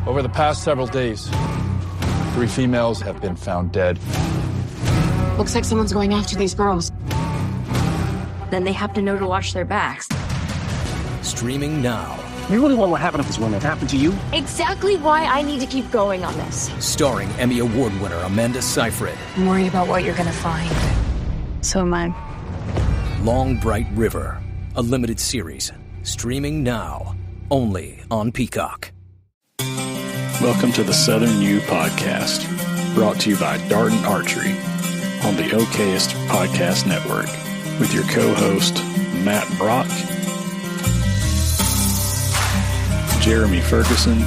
Over the past several days, 3 females have been found dead. Looks like someone's going after these girls. Then they have to know to watch their backs. Streaming now. You really want what happened if this woman happened to you? Exactly why I need to keep going on this. Starring Emmy Award winner Amanda Seyfried. I'm worried about what you're gonna find. So am I. Long Bright River. A limited series. Streaming now. Only on Peacock. Welcome to the Southern U Podcast, brought to you by Darden Archery on the OKest Podcast Network, with your co-host Matt Brock, Jeremy Ferguson,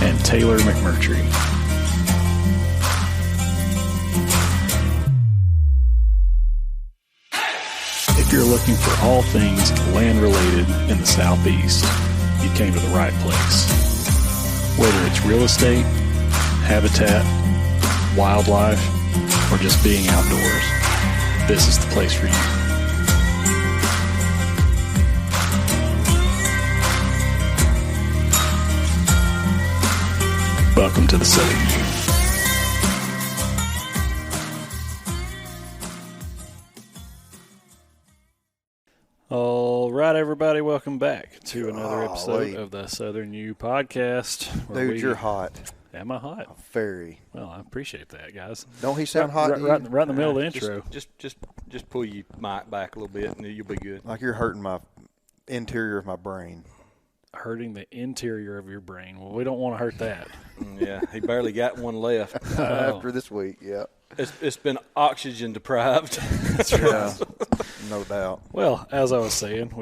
and Taylor McMurtry. If you're looking for all things land-related in the Southeast, you came to the right place. Whether it's real estate, habitat, wildlife, or just being outdoors, this is the place for you. Welcome to the Southern U. All right, everybody, welcome back to another episode of the Southern U Podcast. Dude, you're hot. Am I hot? Very. Well, I appreciate that, guys. Don't he sound hot? Right in the middle of the intro. Just pull your mic back a little bit, and you'll be good. Like you're hurting my interior of my brain. Hurting the interior of your brain. Well, we don't want to hurt that. Yeah, he barely got one left. After this week, yeah. It's been oxygen deprived. That's right. Yeah, no doubt. Well, as I was saying,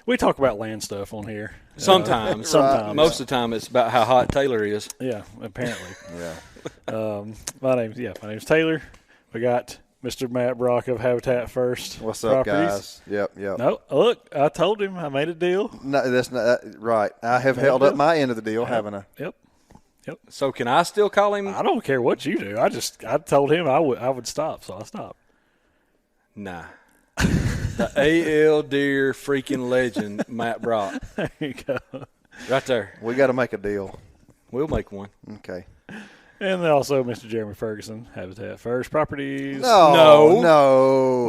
we talk about land stuff on here. Sometimes. Sometimes. Most of the time it's about how hot Taylor is. Yeah, apparently. Yeah. My name's Taylor. We got Mr. Matt Brock of Habitat First. What's up, Properties. guys? Yep. No, look, I told him I made a deal. No, that's not right. I have held up my end of the deal, haven't I? Yep. So can I still call him? I don't care what you do. I told him I would stop, so I stopped. Nah. The A.L. Deer freaking legend, Matt Brock. There you go. Right there. We got to make a deal. We'll make one. Okay. And then also Mr. Jeremy Ferguson, Habitat First Properties. No.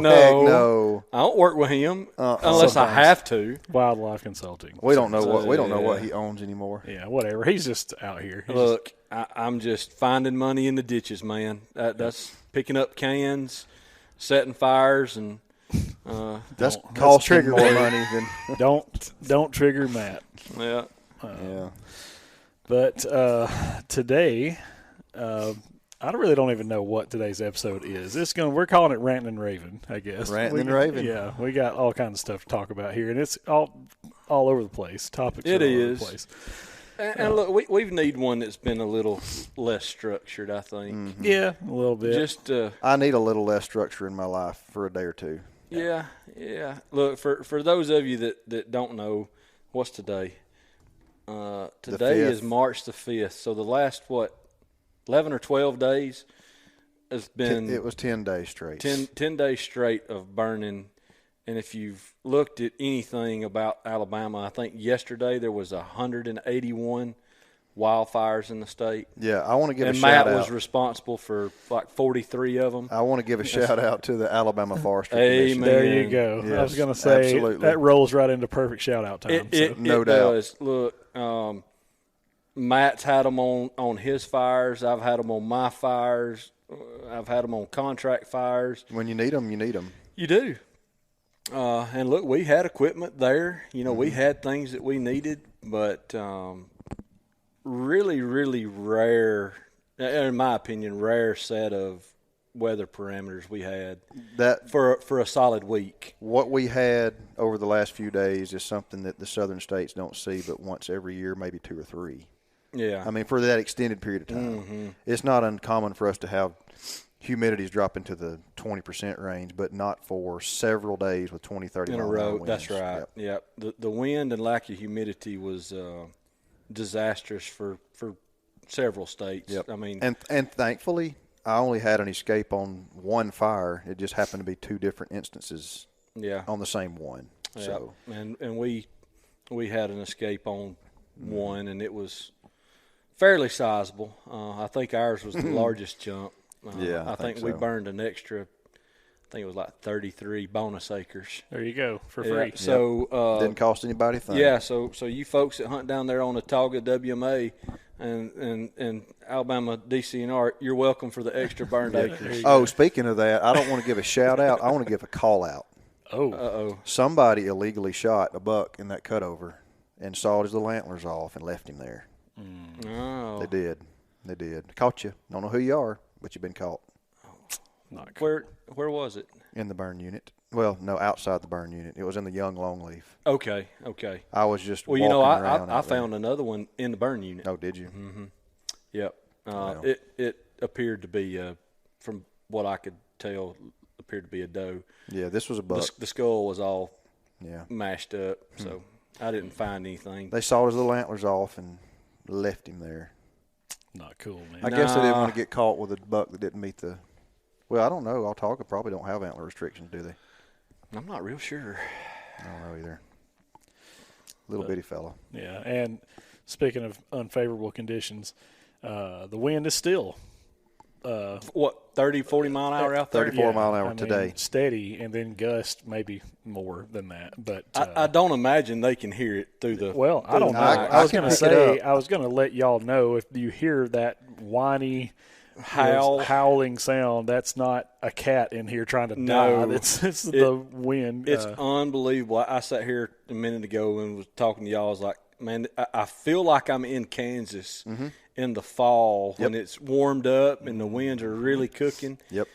Heck no. I don't work with him unless I have to. Wildlife Consulting. We don't know what he owns anymore. Yeah, whatever. He's just out here. Look, I'm just finding money in the ditches, man. That's picking up cans, setting fires, and that's costing more money than. Don't trigger Matt. Yeah. Yeah. But today, I really don't even know what today's episode is. We're calling it Ranting and Raving, I guess. Ranting and Raving. Yeah, we got all kinds of stuff to talk about here, and it's all over the place. Topics it are all is. over the place. And look, we need one that's been a little less structured, I think. Mm-hmm. Yeah, a little bit. Just I need a little less structure in my life for a day or two. Yeah. Look, for those of you that don't know, what's today? Today is March the 5th. So the last 11 or 12 days has been. It was 10 days straight. 10 days straight of burning. And if you've looked at anything about Alabama, I think yesterday there was 181 wildfires in the state. Yeah, I want to give a shout out. out. And Matt was responsible for like 43 of them. I want to give a shout out to the Alabama Forestry Commission. There you go. Yes, I was going to say, absolutely. That rolls right into perfect shout-out time. No doubt. Does. Look, Matt's had them on his fires. I've had them on my fires. I've had them on contract fires. When you need them, you need them. You do. And look, we had equipment there. We had things that we needed, but really, really rare, in my opinion, rare set of weather parameters we had that for a solid week. What we had over the last few days is something that the southern states don't see but once every year, maybe 2 or 3. Yeah. I mean, for that extended period of time. It's not uncommon for us to have humidities drop into the 20% range, but not for several days with 20, 30 in a row. Winds. That's right. Yep. The wind and lack of humidity was disastrous for several states. Yep. I mean, and thankfully, I only had an escape on one fire. It just happened to be 2 different instances. Yeah. On the same one. Yeah. So and we we had an escape on one, and it was fairly sizable. I think ours was the largest chunk. I think we burned an extra. I think it was like 33 bonus acres. There you go, for free. So didn't cost anybody a thing. Yeah, so you folks that hunt down there on the Tauga WMA and Alabama DCNR, you're welcome for the extra burned acres. Oh, speaking of that, I don't want to give a shout out. I want to give a call out. Oh. Somebody illegally shot a buck in that cutover and sawed his little antlers off and left him there. Oh. They did. Caught you. Don't know who you are, but you've been caught. Where was it? In the burn unit. Well, no, outside the burn unit. It was in the young longleaf. Okay. I was just Well, walking around I found another one in the burn unit. Oh, did you? Mm-hmm. Yep. Wow. It appeared to be, from what I could tell, appeared to be a doe. Yeah, this was a buck. The skull was all mashed up, so I didn't find anything. They sawed his little antlers off and left him there. Not cool, man. I guess they didn't want to get caught with a buck that didn't meet the – well, I don't know. Autauga probably don't have antler restrictions, do they? I'm not real sure. I don't know either. Little bitty fella. Yeah, and speaking of unfavorable conditions, the wind is still 30, 40 mile an hour out there? 34 mile an hour today. Steady, and then gust maybe more than that. But I don't imagine they can hear it through the. Well, I don't know. I was going to say, I was going to let y'all know if you hear that whiny howling sound, that's not a cat in here trying to die. It's the wind. It's unbelievable. I sat here a minute ago and was talking to y'all. I was like, man, I feel like I'm in Kansas in the fall when it's warmed up and the winds are really cooking. Yep.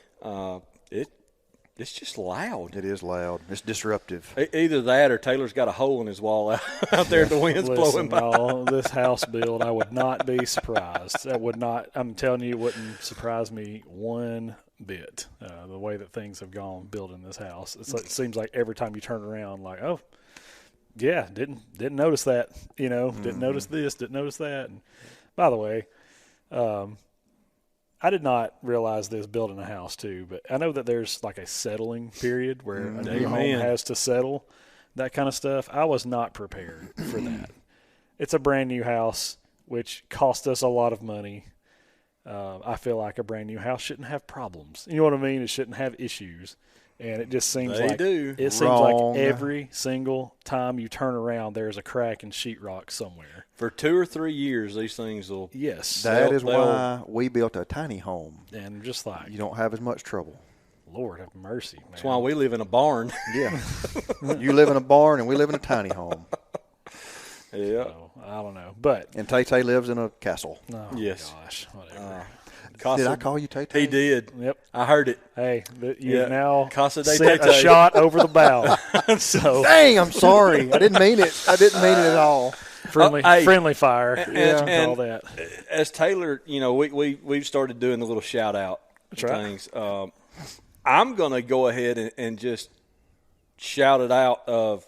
It's just loud. It is loud. It's disruptive. Either that or Taylor's got a hole in his wall out there. The wind's blowing by. Y'all, this house build, I would not be surprised. That would not. I'm telling you, it wouldn't surprise me one bit. The way that things have gone building this house, it seems like every time you turn around, like, oh, yeah, didn't notice that. Didn't notice this, didn't notice that. And by the way, I did not realize this building a house too, but I know that there's like a settling period where a new home has to settle, that kind of stuff. I was not prepared for that. It's a brand new house, which cost us a lot of money. I feel like a brand new house shouldn't have problems. You know what I mean? It shouldn't have issues. And it just seems They like do. It seems like every single time you turn around, there's a crack in sheetrock somewhere. For 2 or 3 years, these things will. Yes, that is why we built a tiny home. And just like you don't have as much trouble. Lord have mercy, man. That's why we live in a barn. Yeah, you live in a barn and we live in a tiny home. Yeah, so, I don't know, but and Tay lives in a castle. Oh, yes, gosh, whatever. Did I call you Tay? He did. Yep, I heard it. Hey, you've now Casa de sent Tay. a shot over the bow. So dang, I'm sorry. I didn't mean it. I didn't mean it at all. Friendly fire, and all that. As Taylor, we've started doing the little shout out things. I'm gonna go ahead and just shout it out of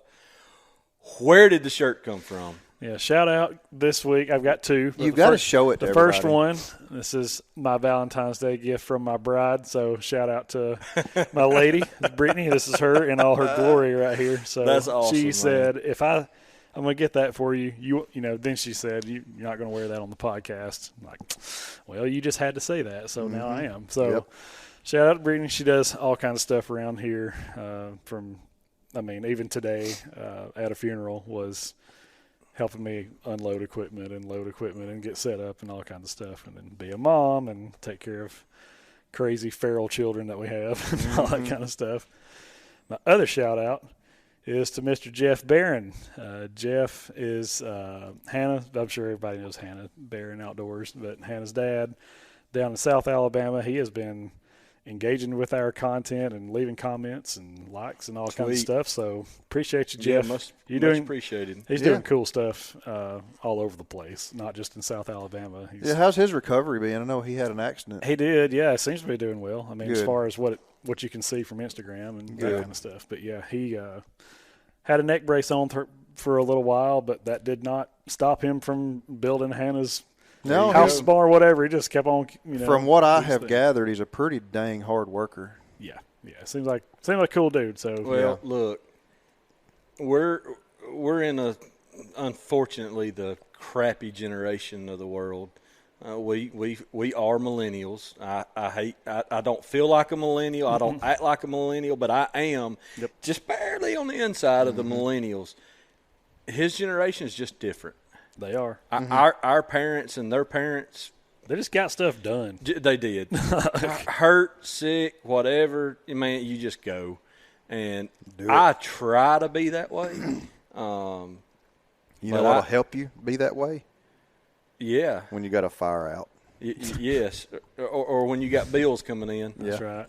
where did the shirt come from? Yeah, shout out this week. I've got two. You've got to show it to everybody. The first one, this is my Valentine's Day gift from my bride, so shout out to my lady, Brittany. This is her in all her glory right here. So that's awesome. She said, if I'm going to get that for you, then she said, you're not going to wear that on the podcast. I'm like, well, you just had to say that, so now I am. So shout out to Brittany. She does all kinds of stuff around here even today at a funeral was helping me unload equipment and load equipment and get set up and all kinds of stuff, and then be a mom and take care of crazy feral children that we have and all that kind of stuff. My other shout out is to Mr. Jeff Barron. Jeff is Hannah. I'm sure everybody knows Hannah Barron Outdoors, but Hannah's dad down in South Alabama. He has been engaging with our content and leaving comments and likes and all kinds of stuff. So appreciate you, Jeff. Much appreciated. He's doing cool stuff all over the place, not just in South Alabama. How's his recovery been? I know he had an accident. He did, yeah. Seems to be doing well. As far as what you can see from Instagram and that kind of stuff. But yeah, he had a neck brace on for a little while, but that did not stop him from building Hannah's house barn or whatever. He just kept on. From what I have gathered, he's a pretty dang hard worker. Yeah. Seems like a cool dude. So look, we're in a unfortunately the crappy generation of the world. We are millennials. I don't feel like a millennial. I don't act like a millennial, but I am just barely on the inside of the millennials. His generation is just different. They are. Our parents and their parents, they just got stuff done. They did. Hurt, sick, whatever. Man, you just go. And I try to be that way. You know what'll help you be that way? Yeah. When you got a fire out. Yes. Or when you got bills coming in. That's right.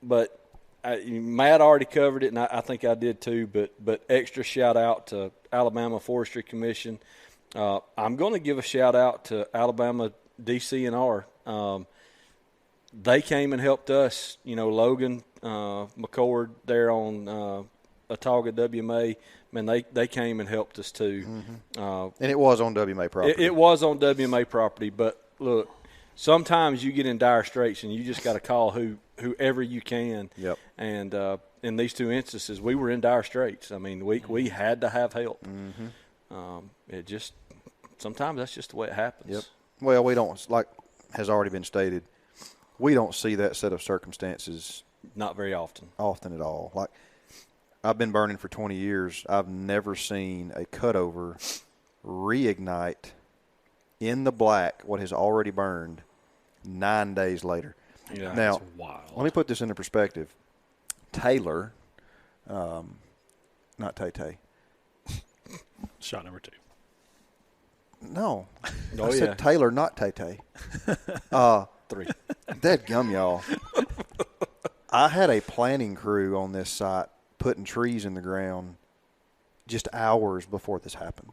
But Matt already covered it, and I think I did too, but extra shout-out to Alabama Forestry Commission. I'm going to give a shout-out to Alabama DCNR. They came and helped us. Logan McCord there on Autauga WMA. Man, they came and helped us too. And it was on WMA property. It was on WMA property, but look, sometimes you get in dire straits and you just got to call whoever you can. Yep. And in these two instances, we were in dire straits. I mean, we had to have help. It just sometimes that's just the way it happens. Yep. Well, we don't, like has already been stated, we don't see that set of circumstances not very often at all. Like, I've been burning for 20 years. I've never seen a cutover reignite in the black what has already burned 9 days later. Yeah, now, that's wild. Let me put this into perspective. Taylor, not Tay-Tay. Shot number 2. No. I said Taylor, not Tay-Tay. 3. Dadgum, y'all. I had a planting crew on this site putting trees in the ground just hours before this happened.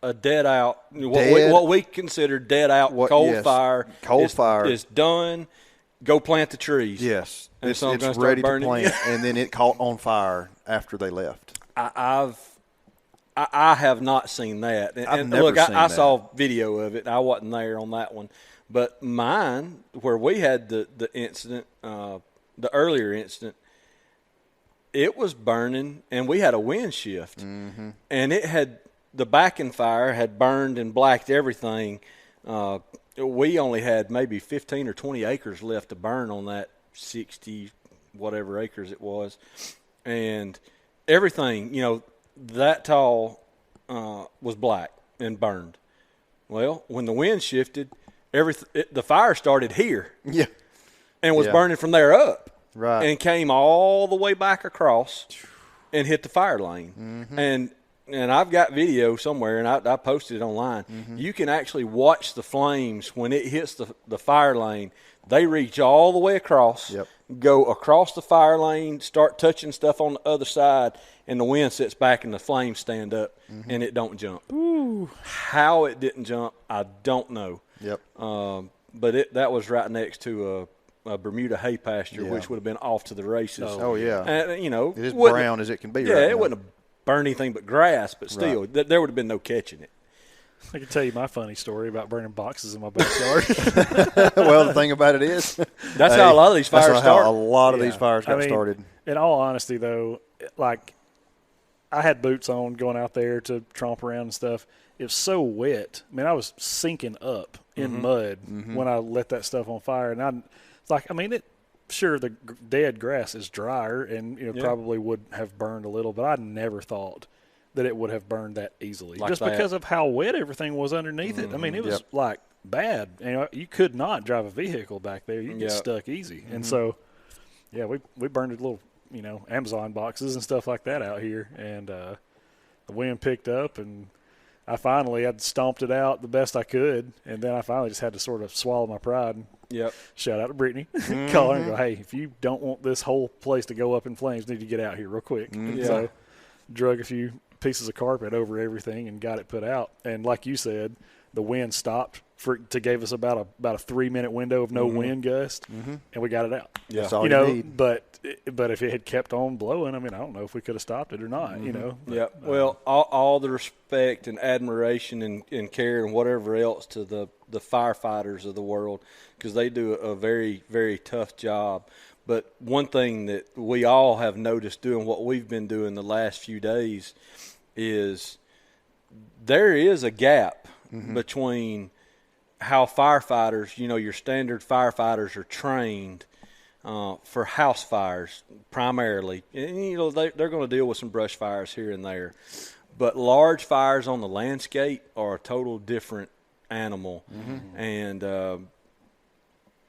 A dead out, what we consider dead out cold fire. Cold fire is done. Go plant the trees. Yes, and it's ready to plant, and then it caught on fire after they left. I have not seen that. And never look, seen I that. saw video of it. I wasn't there on that one, but mine, where we had the incident, the earlier incident, it was burning, and we had a wind shift, and it had. The backing fire had burned and blacked everything. We only had maybe 15 or 20 acres left to burn on that 60 whatever acres it was. And everything, that tall was black and burned. Well, when the wind shifted, the fire started here. Yeah. And was burning from there up. Right. And came all the way back across and hit the fire lane. And I've got video somewhere, and I posted it online. You can actually watch the flames when it hits the fire lane. They reach all the way across, go across the fire lane, start touching stuff on the other side, and the wind sits back and the flames stand up, and it don't jump. Ooh. How it didn't jump, I don't know. Yep. But that was right next to a Bermuda hay pasture, which would have been off to the races. Oh yeah. And, it is brown as it can be. Yeah, right it now. wouldn't have burned anything but grass, but still, there would have been no catching it. I can tell you my funny story about burning boxes in my backyard. Well, the thing about it is, that's how a lot of these fires start. A lot of these fires got started. In all honesty, though, like I had boots on going out there to tromp around and stuff. It was so wet. I mean, I was sinking up in mud when I let that stuff on fire, and sure, the dead grass is drier and probably would have burned a little, but I never thought that it would have burned that easily just because of how wet everything was underneath it. I mean, it was like bad. You could not drive a vehicle back there. You get stuck easy. And so, we burned a little, Amazon boxes and stuff like that out here, and the wind picked up, and I'd stomped it out the best I could, and then I finally just had to sort of swallow my pride and shout out to Brittany, call her and go, hey, if you don't want this whole place to go up in flames, need to get out here real quick. So drug a few pieces of carpet over everything and got it put out. And like you said, the wind stopped to give us about a 3-minute window of no wind gust, and we got it out. Yeah. That's all you need. But if it had kept on blowing, I don't know if we could have stopped it or not, But, well, all the respect and admiration and care and whatever else to the firefighters of the world, because they do a very, very tough job. But one thing that we all have noticed doing what we've been doing the last few days is there is a gap between how firefighters, your standard firefighters are trained for house fires primarily. And, they're going to deal with some brush fires here and there. But large fires on the landscape are a total different animal. And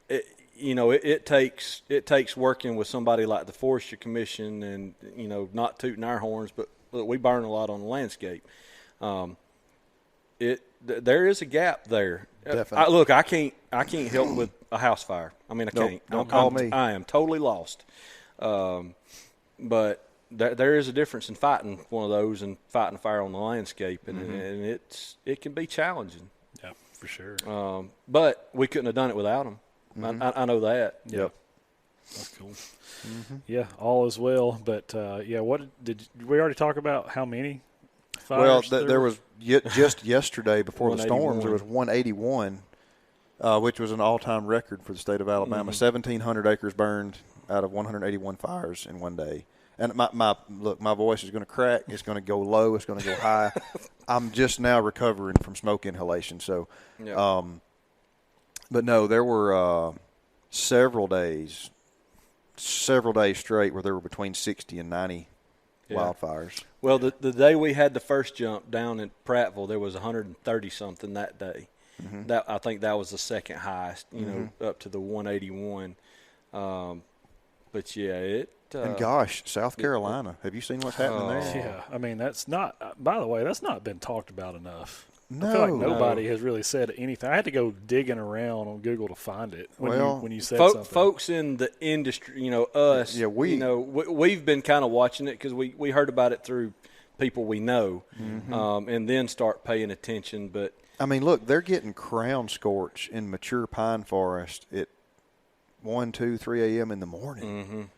it takes working with somebody like the Forestry Commission and, not tooting our horns, but look, we burn a lot on the landscape. There is a gap there. Definitely. I can't help with a house fire. I mean, I can't. Don't call me. I am totally lost. But there is a difference in fighting one of those and fighting a fire on the landscape, and it can be challenging. Yeah, for sure. But we couldn't have done it without them. I know that. Yep. That's cool. Yeah, all is well. But what did we already talk about? How many fires? Well, there was just yesterday before the storms. There was 181. 181, which was an all-time record for the state of Alabama. 1,700 acres burned out of 181 fires in one day. And my voice is going to crack. It's going to go low. It's going to go high. I'm just now recovering from smoke inhalation. So, but no, there were several days straight where there were between 60 and 90 wildfires. Well, the day we had the first jump down in Prattville, there was 130 something that day. That I think that was the second highest. Up to the 181. But yeah, and gosh, South Carolina, have you seen what's happening there? Yeah, I mean that's not. By the way, that's not been talked about enough. No, I feel like nobody has really said anything. I had to go digging around on Google to find it when you said something. Folks in the industry, us, we've been kind of watching it because we heard about it through people we know, and then start paying attention. But I mean, look, they're getting crown scorch in mature pine forest at 1, 2, 3 a.m. in the morning.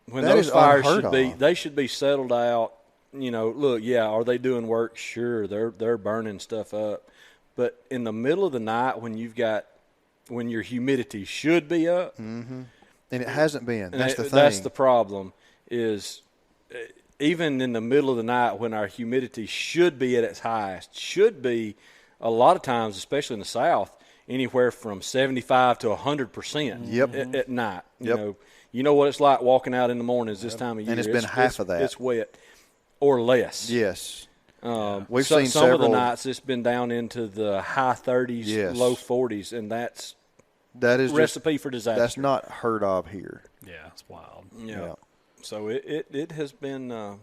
When that those fires should be settled out. Look, are they doing work? Sure, they're burning stuff up. But in the middle of the night when your humidity should be up. And it hasn't been. That's the thing. That's the problem is even in the middle of the night when our humidity should be at its highest, should be a lot of times, especially in the South, anywhere from 75 to 100% at night. You know what it's like walking out in the mornings this time of year. And it's been half of that. It's wet or less. Yes. We've seen some of the nights it's been down into the high 30s, low 40s, and that is recipe for disaster. That's not heard of here. Yeah, it's wild. Yeah. So it has been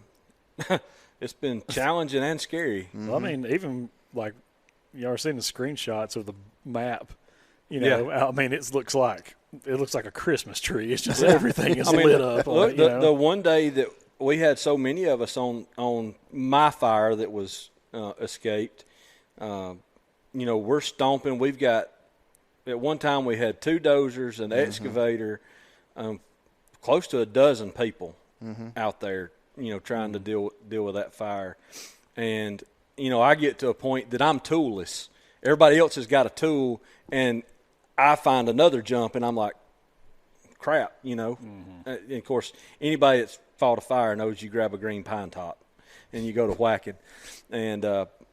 it's been challenging and scary. Well, I mean, even like y'all are seeing the screenshots of the map. I mean, it looks like a Christmas tree. It's just everything is lit up. Look, the one day that we had so many of us on my fire that was escaped, we're stomping. We've got at one time we had 2 dozers, an excavator, close to a dozen people out there, trying to deal with that fire. And I get to a point that I'm toolless. Everybody else has got a tool, and I find another jump, and I'm like, crap, And of course, anybody that's fought a fire knows you grab a green pine top, and you go to whacking. And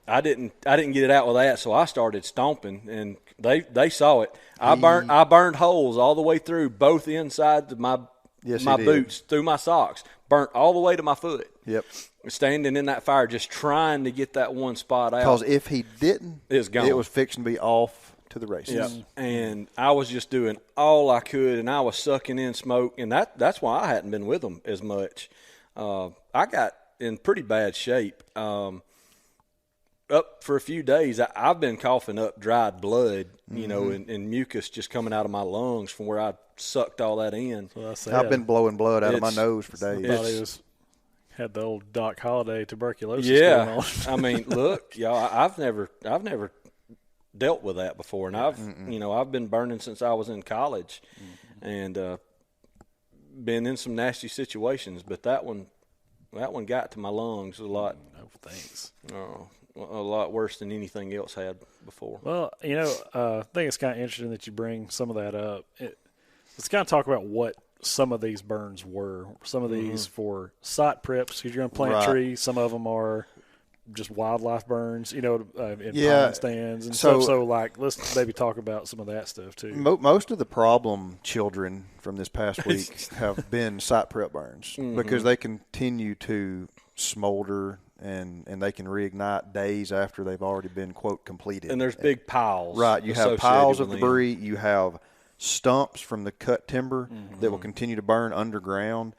I didn't get it out with that, so I started stomping, and they saw it. I burned holes all the way through both insides of my boots, through my socks, burnt all the way to my foot. Yep. Standing in that fire, just trying to get that one spot out. Because if he didn't, it's gone. It was fixing to be off to the races. Yep. And I was just doing all I could, and I was sucking in smoke, and that's why I hadn't been with them as much. I got in pretty bad shape. Up for a few days, I've been coughing up dried blood, and mucus just coming out of my lungs from where I sucked all that in. I've been blowing blood out of my nose for days. Had the old Doc Holliday tuberculosis going on. I mean, look, y'all, I've never dealt with that before, and I've been burning since I was in college, and been in some nasty situations. But that one got to my lungs a lot. No thanks. A lot worse than anything else had before. Well, I think it's kind of interesting that you bring some of that up. Let's kind of talk about what some of these burns were. Some of these for site preps because you're going to plant trees. Some of them are just wildlife burns, in pine stands and stuff. So, let's maybe talk about some of that stuff too. Most of the problem children from this past week have been site prep burns because they continue to smolder and they can reignite days after they've already been, quote, completed. And there's big piles. Right. You have piles of debris. You have stumps from the cut timber that will continue to burn underground.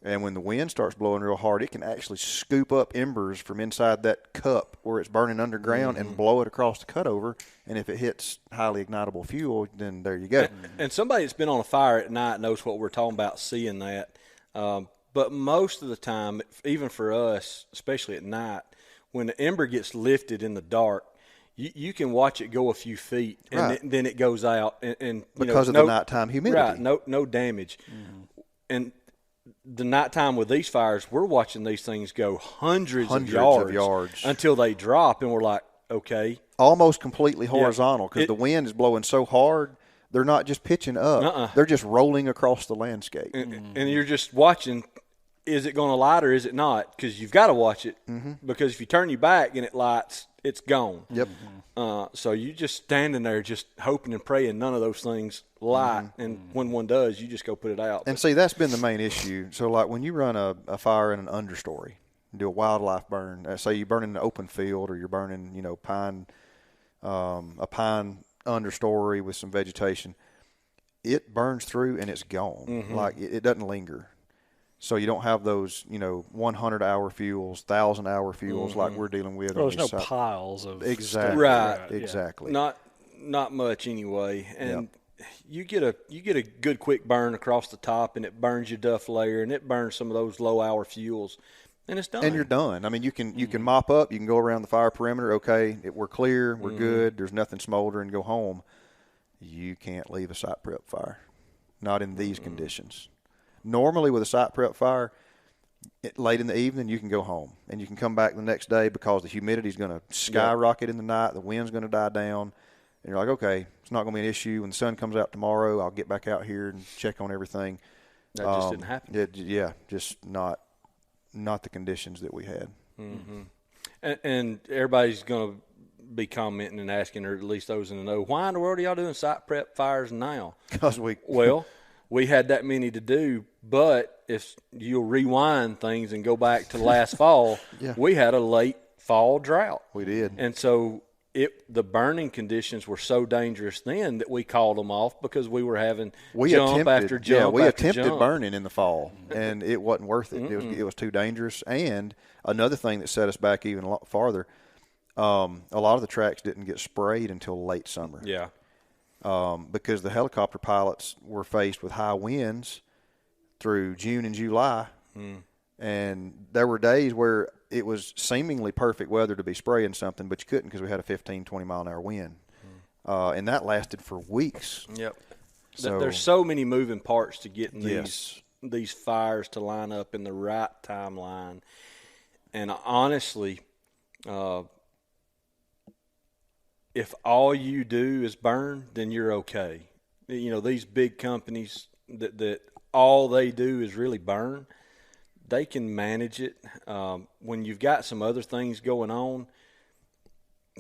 And when the wind starts blowing real hard, it can actually scoop up embers from inside that cup where it's burning underground and blow it across the cutover. And if it hits highly ignitable fuel, then there you go. And somebody that's been on a fire at night knows what we're talking about, seeing that. But most of the time, even for us, especially at night, when the ember gets lifted in the dark, you can watch it go a few feet, and then it goes out. And because of the nighttime humidity. Right, no damage. And the nighttime with these fires, we're watching these things go hundreds of yards until they drop, and we're like, okay. Almost completely horizontal because the wind is blowing so hard, they're not just pitching up. They're just rolling across the landscape. And you're just watching, is it going to light or is it not? Because you've got to watch it because if you turn your back and it lights, it's gone. Yep. So you just standing there just hoping and praying none of those things light. And when one does, you just go put it out. And see, that's been the main issue. So, like when you run a fire in an understory, do a wildlife burn, say you burn in an open field or you're burning, pine, a pine understory with some vegetation, it burns through and it's gone. Like it doesn't linger. So you don't have those, 100-hour fuels, 1,000-hour fuels like we're dealing with. Well, there's no piles of exactly stuff. Right. Exactly. Not much anyway. And you get a good quick burn across the top, and it burns your duff layer, and it burns some of those low-hour fuels, and it's done. And you're done. I mean, you can mop up, you can go around the fire perimeter. Okay, we're clear, we're good. There's nothing smoldering. Go home. You can't leave a site prep fire, not in these conditions. Normally with a site prep fire, late in the evening, you can go home. And you can come back the next day because the humidity is going to skyrocket in the night. The wind's going to die down. And you're like, okay, it's not going to be an issue. When the sun comes out tomorrow, I'll get back out here and check on everything. That just didn't happen. Just not the conditions that we had. And everybody's going to be commenting and asking, or at least those in the know, why in the world are y'all doing site prep fires now? Because we had that many to do, but if you'll rewind things and go back to last fall, we had a late fall drought. We did. And so the burning conditions were so dangerous then that we called them off because we were having jump after jump. Yeah, we attempted burning in the fall, and it wasn't worth it. It was too dangerous. And another thing that set us back even a lot farther, a lot of the tracks didn't get sprayed until late summer. Yeah. Because the helicopter pilots were faced with high winds through June and July. And there were days where it was seemingly perfect weather to be spraying something, but you couldn't because we had a 15, 20-mile-an-hour wind. And that lasted for weeks. Yep. So, there's so many moving parts to getting these fires to line up in the right timeline. And honestly, if all you do is burn, then you're okay. These big companies that all they do is really burn, they can manage it. When you've got some other things going on,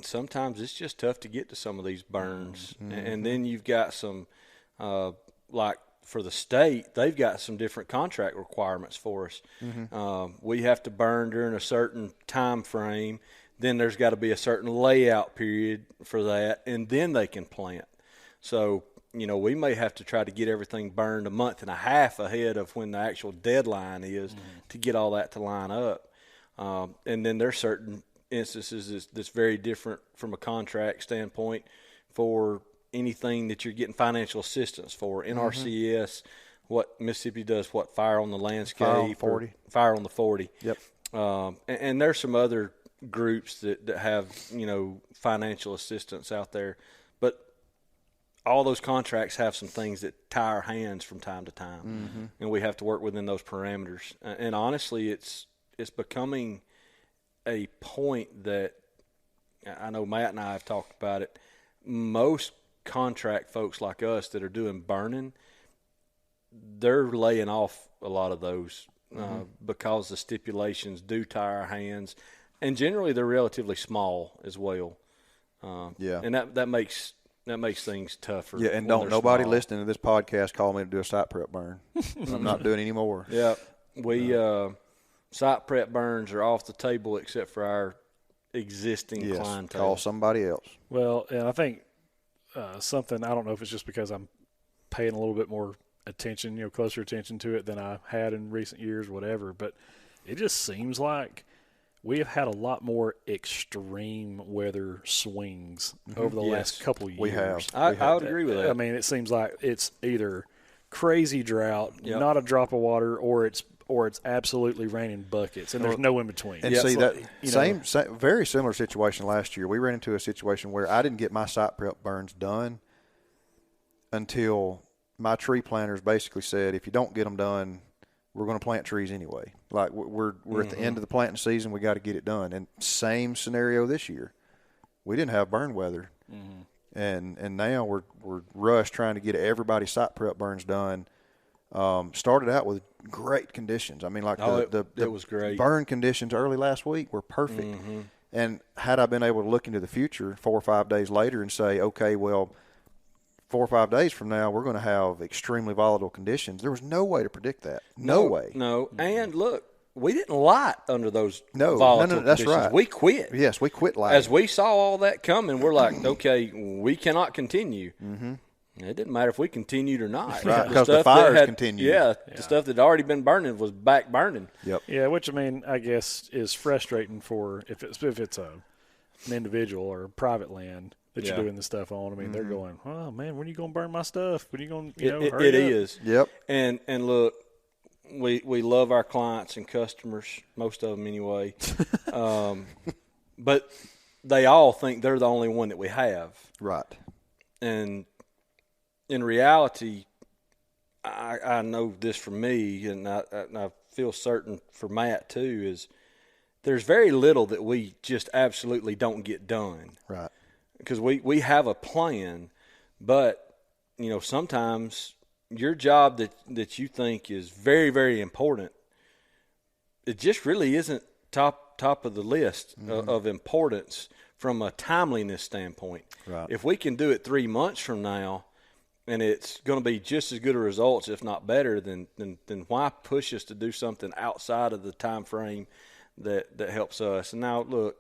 sometimes it's just tough to get to some of these burns. And then you've got some, like for the state, they've got some different contract requirements for us. We have to burn during a certain time frame. Then there's got to be a certain layout period for that, and then they can plant. So, we may have to try to get everything burned a month and a half ahead of when the actual deadline is to get all that to line up. And then there's certain instances that's very different from a contract standpoint for anything that you're getting financial assistance for. NRCS, what Mississippi does, fire on the landscape. Fire on the 40. Fire on the 40. Yep. And there's some other groups that have financial assistance out there, but all those contracts have some things that tie our hands from time to time, and we have to work within those parameters. And honestly, it's becoming a point that I know Matt and I have talked about it. Most contract folks like us that are doing burning, they're laying off a lot of those because the stipulations do tie our hands, and generally they're relatively small as well. And that makes things tougher. Yeah, and don't nobody small. listening to this podcast call me to do a site prep burn. I'm not doing any more. Yeah, we site prep burns are off the table except for our existing clientele. Call somebody else. Well, and I think something, I don't know if it's just because I'm paying a little bit more attention, closer attention to it than I had in recent years, whatever, but it just seems like we have had a lot more extreme weather swings over the last couple years. We have. I would agree with that. I mean, it seems like it's either crazy drought, not a drop of water, or it's absolutely raining buckets, and there's no in between. And see, that same very similar situation last year. We ran into a situation where I didn't get my site prep burns done until my tree planters basically said, if you don't get them done, we're going to plant trees anyway. Like we're at the end of the planting season, we got to get it done. And same scenario this year. We didn't have burn weather, and now we're rushed trying to get everybody's site prep burns done. Started out with great conditions. I mean, like it was great. Burn conditions early last week were perfect. And had I been able to look into the future 4 or 5 days later and say, okay, well, 4 or 5 days from now, we're going to have extremely volatile conditions. There was no way to predict that. No way. No. And look, we didn't lie under those volatile that's conditions. right. We quit. Yes, we quit lying. As we saw all that coming, we're like, okay, we cannot continue. It didn't matter if we continued or not. Right, because the fires continued. The stuff that had already been burning was back burning. Yep. Yeah, which, I mean, I guess is frustrating for if it's an individual or private land that you're doing this stuff on. I mean, they're going, oh, man, when are you going to burn my stuff? When are you going to, hurry up? It is. Yep. And look, we love our clients and customers, most of them anyway. But they all think they're the only one that we have. Right. And in reality, I know this for me, and I feel certain for Matt too, is there's very little that we just absolutely don't get done. Right. Because we have a plan, but, sometimes your job that you think is very, very important, it just really isn't top of the list of importance from a timeliness standpoint. Right. If we can do it 3 months from now, and it's going to be just as good a results, if not better, then why push us to do something outside of the time frame that helps us? And now, look,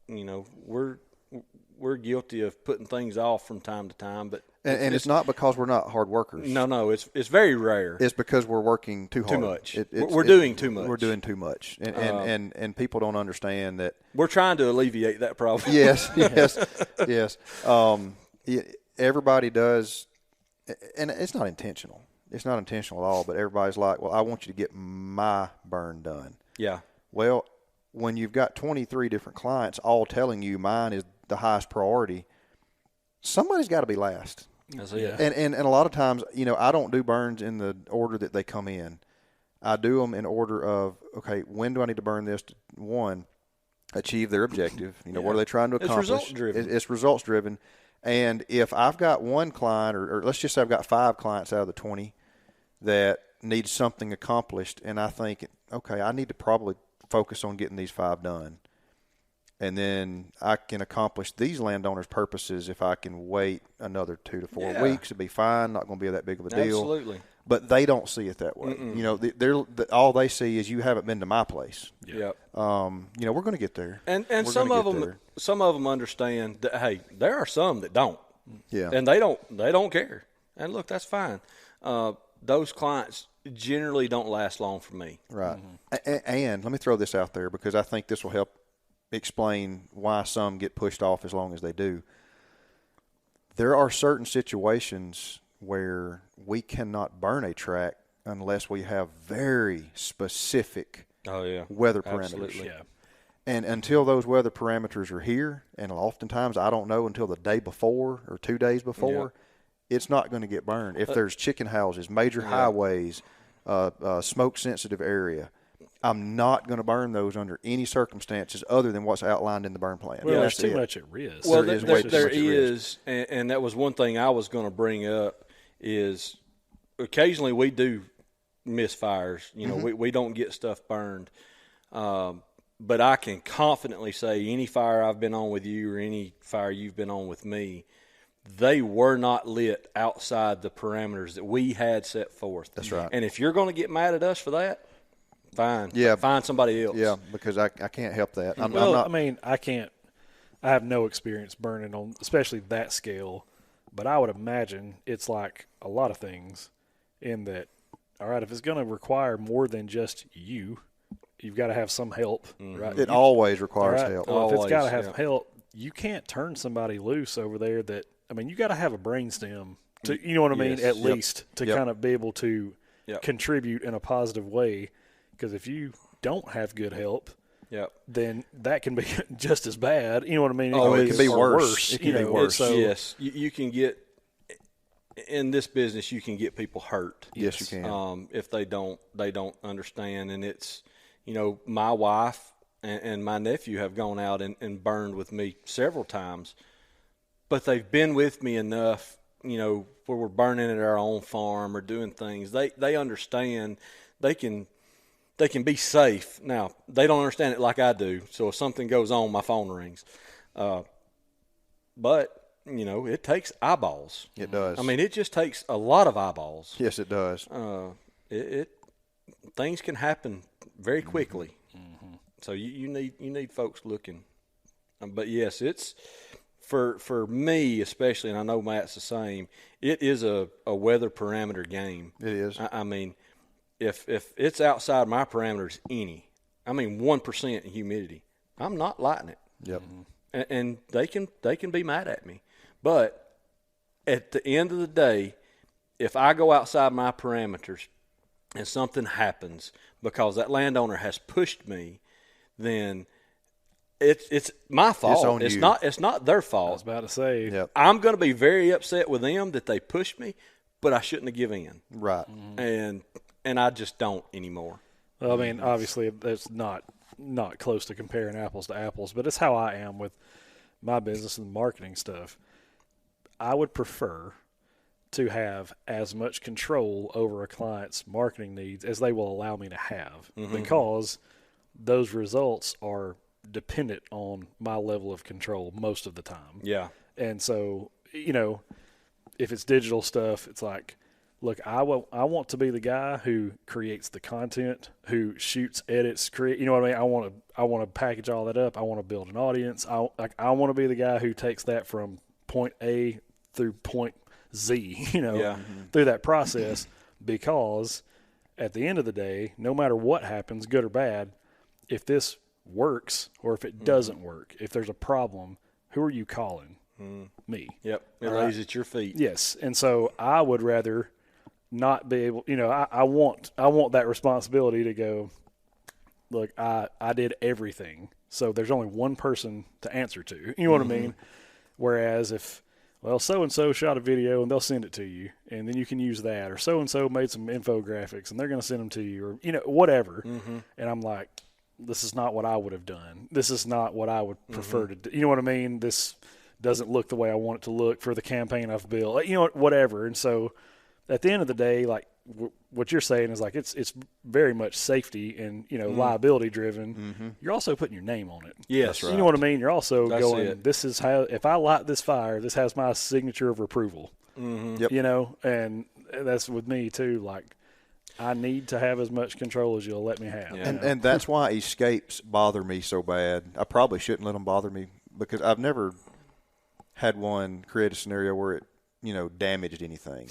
we're guilty of putting things off from time to time, but it's not because we're not hard workers. No, it's very rare. It's because we're working too hard. Too much. We're doing too much. We're doing too much, and people don't understand that. We're trying to alleviate that problem. Yes. Everybody does. And it's not intentional. It's not intentional at all, but everybody's like, well, I want you to get my burn done. Yeah. Well, when you've got 23 different clients all telling you mine is the highest priority, somebody's got to be last. That's it. And a lot of times, I don't do burns in the order that they come in. I do them in order of, okay, when do I need to burn this to, one, achieve their objective? What are they trying to accomplish? It's results-driven. It's results-driven. And if I've got one client, or let's just say I've got 5 clients out of the 20 that need something accomplished, and I think, okay, I need to probably focus on getting these 5 done. And then I can accomplish these landowners' purposes if I can wait another 2 to 4 weeks. It'd be fine, not going to be that big of a deal. Absolutely. But they don't see it that way. All they see is you haven't been to my place. Yep. We're going to get there. And some of them understand that, hey, there are some that don't. Yeah. And they don't care. And look, that's fine. Those clients generally don't last long for me. Right. And let me throw this out there because I think this will help explain why some get pushed off as long as they do. There are certain situations where we cannot burn a tract unless we have very specific weather parameters. Absolutely. Yeah. And until those weather parameters are here, and oftentimes I don't know until the day before or 2 days before, it's not going to get burned. If there's chicken houses, major highways, smoke-sensitive area, I'm not going to burn those under any circumstances other than what's outlined in the burn plan. Well, there's too much at risk. Well, there is, and that was one thing I was going to bring up is occasionally we do miss fires. You know, we don't get stuff burned. But I can confidently say any fire I've been on with you or any fire you've been on with me, they were not lit outside the parameters that we had set forth. That's right. And if you're going to get mad at us for that, fine. Yeah. Find somebody else. Yeah, because I can't help that. I'm Well, not, I mean, I have no experience burning on, especially that scale, but I would imagine it's like a lot of things in that, all right, if it's going to require more than just you've got to have some help, right? It always requires right? help. Well, if it's got to Always, have help, you can't turn somebody loose over there that, I mean, you got to have a brainstem to, you know what I mean, Yes. at Yep. least to Yep. kind of be able to Yep. contribute in a positive way. Because if you don't have good help, Yep. then that can be just as bad. You know what I mean? Oh, it can be Or worse. It can you be know, worse. So, Yes. You can get – in this business, you can get people hurt. Yes, you can. If they don't understand. And it's, you know, my wife and my nephew have gone out and burned with me several times, but they've been with me enough, you know, where we're burning at our own farm or doing things. They understand they can be safe. Now, they don't understand it like I do. So if something goes on, my phone rings. But you know, it takes eyeballs. It does. I mean, it just takes a lot of eyeballs. Yes, it does. Things can happen very quickly. So you need folks looking. But yes, it's for me especially, and I know Matt's the same. It is a weather parameter game. It is. I mean, if it's outside my parameters, 1% humidity, I'm not lighting it. Yep. And they can be mad at me. But at the end of the day, if I go outside my parameters and something happens because that landowner has pushed me, then it's my fault. It's on you. It's not their fault. I was about to say, Yep. I'm going to be very upset with them that they pushed me, but I shouldn't have given in. Right. And I just don't anymore. well, I mean, obviously that's not close to comparing apples to apples, but it's how I am with my business and marketing stuff. I would prefer to have as much control over a client's marketing needs as they will allow me to have, because those results are dependent on my level of control most of the time. Yeah. And so, you know, if it's digital stuff, it's like, look, I want to be the guy who creates the content, who shoots, edits, you know what I mean? I want to package all that up. I want to build an audience. I want to be the guy who takes that from point A through point Z, you know, through that process, because at the end of the day, no matter what happens, good or bad, if this works or if it doesn't work, if there's a problem, who are you calling? Me. Yep. It lays at your feet. Yes. And so I would rather not be able, you know, I want that responsibility to go, look, I did everything. So there's only one person to answer to. You know what I mean? Whereas if, well, so-and-so shot a video and they'll send it to you and then you can use that, or so-and-so made some infographics and they're going to send them to you, or, you know, whatever. And I'm like, this is not what I would have done. This is not what I would prefer to do. You know what I mean? This doesn't look the way I want it to look for the campaign I've built, you know, whatever. And so at the end of the day, like what you're saying is like, it's very much safety and, you know, liability driven. You're also putting your name on it. Yes. You know what I mean? You're also That's going, it. this is how, if I light this fire, this has my signature of approval, Yep. you know, and that's with me too. Like, I need to have as much control as you'll let me have. Yeah. And that's why escapes bother me so bad. I probably shouldn't let them bother me, because I've never had one create a scenario where it, you know, damaged anything.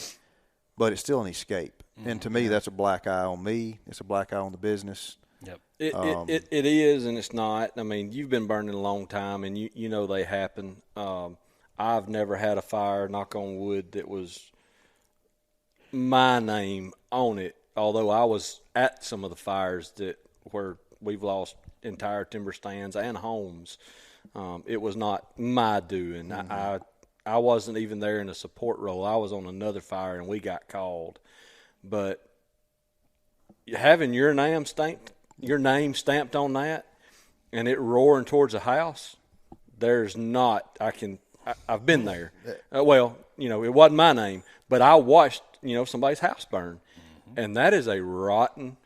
But it's still an escape. And to me, that's a black eye on me. It's a black eye on the business. Yep. It is, and it's not. I mean, you've been burning a long time, and you know they happen. I've never had a fire, knock on wood, that was my name on it, although I was at some of the fires where we've lost entire timber stands and homes. It was not my doing. I wasn't even there in a support role. I was on another fire, and we got called. But having your name stamped on that, and it roaring towards a house, there's not. I've been there. Well, you know, it wasn't my name, but I watched somebody's house burn, and that is a rotten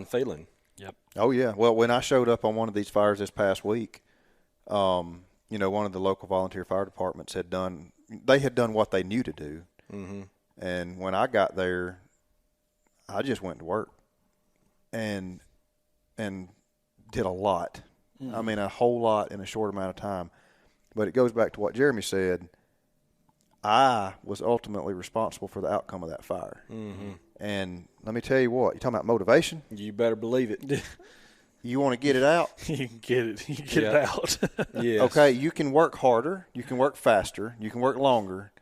feeling. Yep. Oh yeah. Well, when I showed up on one of these fires this past week, one of the local volunteer fire departments had done what they knew to do, and when I got there, I just went to work, and did a lot. I mean, a whole lot in a short amount of time. But it goes back to what Jeremy said. I was ultimately responsible for the outcome of that fire. And let me tell you what, you're talking about motivation? You better believe it. You want to get it out? You can get it. You can get it out. Yes. Okay, you can work harder. You can work faster. You can work longer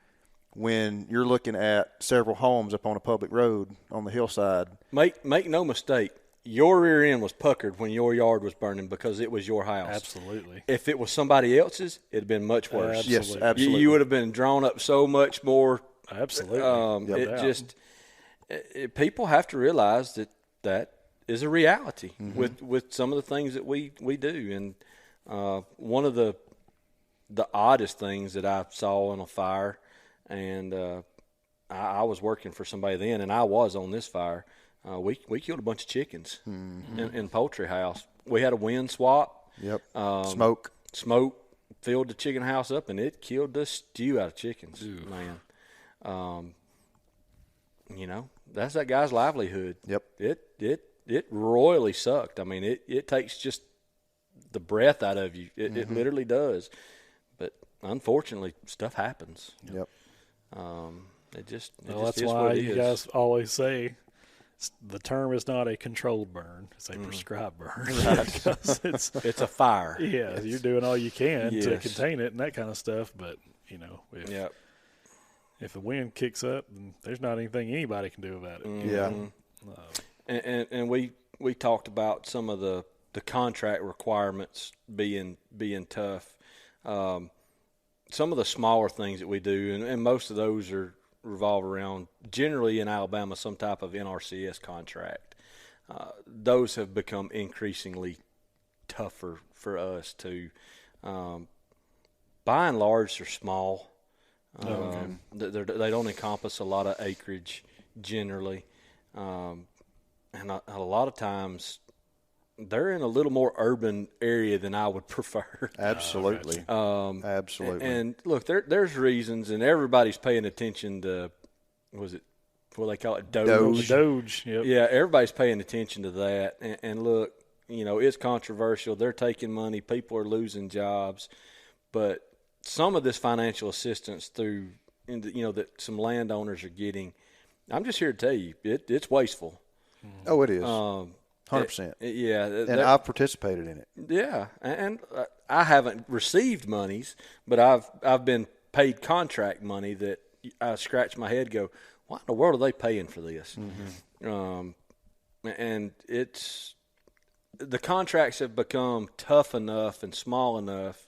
when you're looking at several homes up on a public road on the hillside. Make no mistake. Your rear end was puckered when your yard was burning because it was your house. Absolutely. If it was somebody else's, it'd have been much worse. Absolutely. Yes, absolutely. You would have been drawn up so much more. Absolutely. People have to realize that is a reality with some of the things that we do. And one of the oddest things that I saw in a fire, and I was working for somebody then, and I was on this fire. We killed a bunch of chickens in poultry house. We had a wind swap. Yep. Smoke filled the chicken house up, and it killed the stew out of chickens. Ooh. Man, that's that guy's livelihood. Yep. It royally sucked. I mean, it takes just the breath out of you. It literally does. But unfortunately, stuff happens. Yep. That's why you guys always say the term is not a controlled burn; it's a prescribed burn. Because it's a fire. Yeah, you're doing all you can to contain it and that kind of stuff. But if the wind kicks up, then there's not anything anybody can do about it. Yeah. And we talked about some of the contract requirements being tough. Some of the smaller things that we do, and most of those revolve around, generally in Alabama, some type of NRCS contract. Those have become increasingly tougher for us to. By and large, they're small. They don't encompass a lot of acreage generally. And a lot of times they're in a little more urban area than I would prefer. Absolutely. Absolutely. And look, there's reasons, and everybody's paying attention to, what they call it? DOGE. DOGE, yep. Yeah, everybody's paying attention to that. And look, it's controversial. They're taking money. People are losing jobs. But some of this financial assistance that some landowners are getting, I'm just here to tell you, it's wasteful. Oh, it is. 100%. And I've participated in it. Yeah, and I haven't received monies, but I've been paid contract money that I scratch my head, go, what in the world are they paying for this? And the contracts have become tough enough and small enough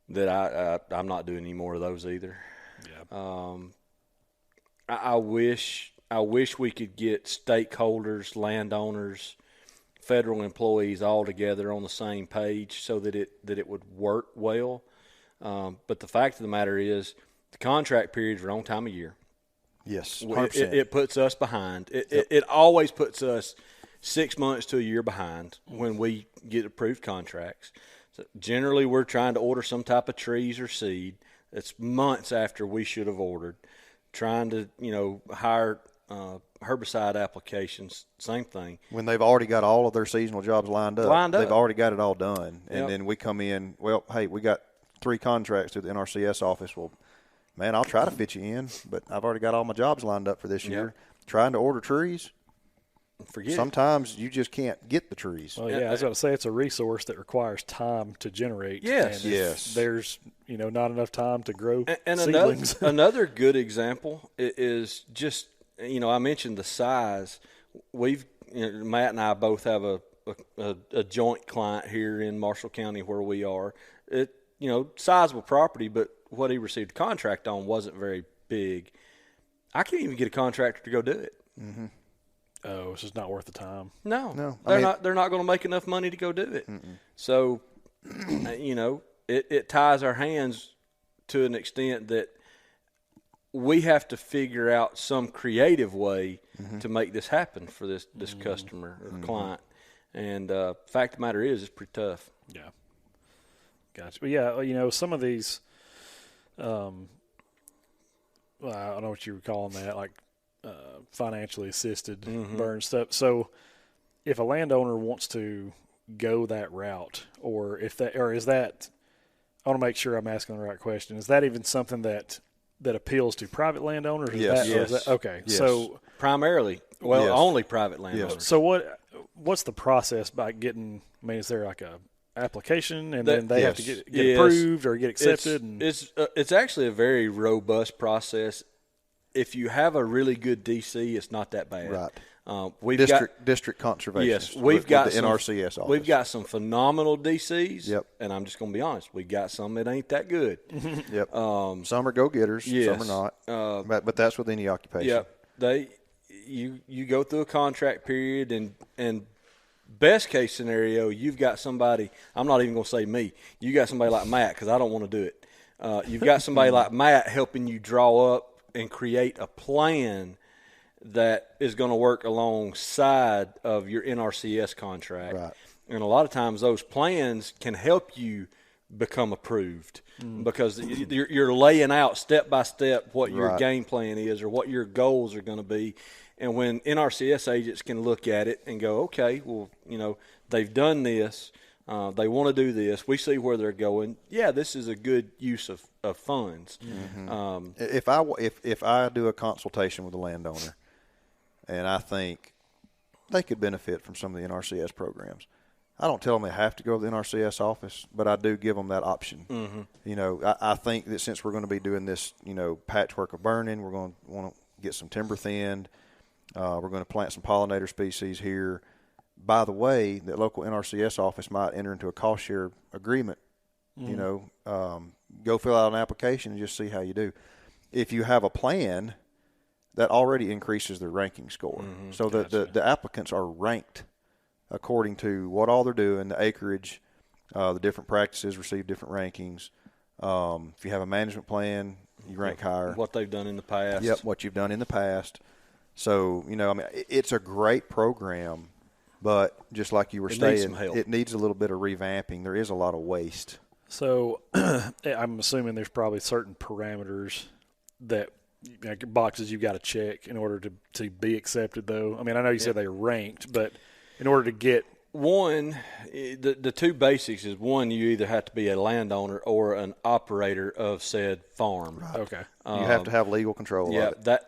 that I'm not doing any more of those either. Yeah. I wish we could get stakeholders, landowners, federal employees all together on the same page so that it would work well. But the fact of the matter is, the contract period's the wrong time of year. Yes, 100%. It puts us behind. It always puts us 6 months to a year behind when we get approved contracts. So generally, we're trying to order some type of trees or seed. It's months after we should have ordered. Trying to, hire herbicide applications, same thing. When they've already got all of their seasonal jobs lined up. They've already got it all done. And then we come in, well, hey, we got 3 contracts through the NRCS office. Well, man, I'll try to fit you in, but I've already got all my jobs lined up for this year. Trying to order trees. Sometimes you just can't get the trees. Well, I was going to say it's a resource that requires time to generate. Yes. And if there's not enough time to grow and seedlings. Another good example is just I mentioned the size. Matt and I both have a joint client here in Marshall County where we are. Sizable property, but what he received a contract on wasn't very big. I can't even get a contractor to go do it. Mm-hmm. Oh, it's just not worth the time. No. They're not going to make enough money to go do it. So, it ties our hands to an extent that we have to figure out some creative way to make this happen for this customer or client. And fact of the matter is, it's pretty tough. Yeah. Gotcha. But yeah, some of these, I don't know what you were calling that, like financially assisted burn stuff. So if a landowner wants to go that route, or is that, I want to make sure I'm asking the right question. Is that even something that appeals to private landowners? Yes. Okay. Yes. So primarily, only private landowners. Yes. So what's the process by getting? I mean, is there like a application and then they have to get approved or get accepted? It's actually a very robust process. If you have a really good DC, it's not that bad. Right. District conservation. Yes, we've got the NRCS office. We've got some phenomenal DCs. Yep. And I'm just going to be honest, we got some that ain't that good. Yep. Some are go-getters. Yes. Some are not. But that's with any occupation. Yep. You go through a contract period, and best case scenario, you've got somebody. I'm not even going to say me. You got somebody like Matt, because I don't want to do it. You've got somebody like Matt helping you draw up and create a plan that is going to work alongside of your NRCS contract. Right. And a lot of times those plans can help you become approved because you're laying out step by step what your game plan is or what your goals are going to be. And when NRCS agents can look at it and go, okay, well, they've done this. They want to do this. We see where they're going. Yeah, this is a good use of funds. Mm-hmm. If I do a consultation with a landowner and I think they could benefit from some of the NRCS programs, I don't tell them they have to go to the NRCS office, but I do give them that option. Mm-hmm. I think that since we're going to be doing this, patchwork of burning, we're going to want to get some timber thinned. We're going to plant some pollinator species here. By the way, the local NRCS office might enter into a cost share agreement. Go fill out an application and just see how you do. If you have a plan, that already increases their ranking score. So the applicants are ranked according to what all they're doing, the acreage, the different practices receive different rankings. If you have a management plan, you rank higher. What they've done in the past. Yep, what you've done in the past. So, it's a great program, but just like you were saying, it needs a little bit of revamping. There is a lot of waste. So I'm assuming there's probably certain parameters that boxes you've got to check in order to be accepted, though. I mean, I know you said they're ranked, but in order to get one, the two basics is one, you either have to be a landowner or an operator of said farm. Right. Okay. You have to have legal control of it.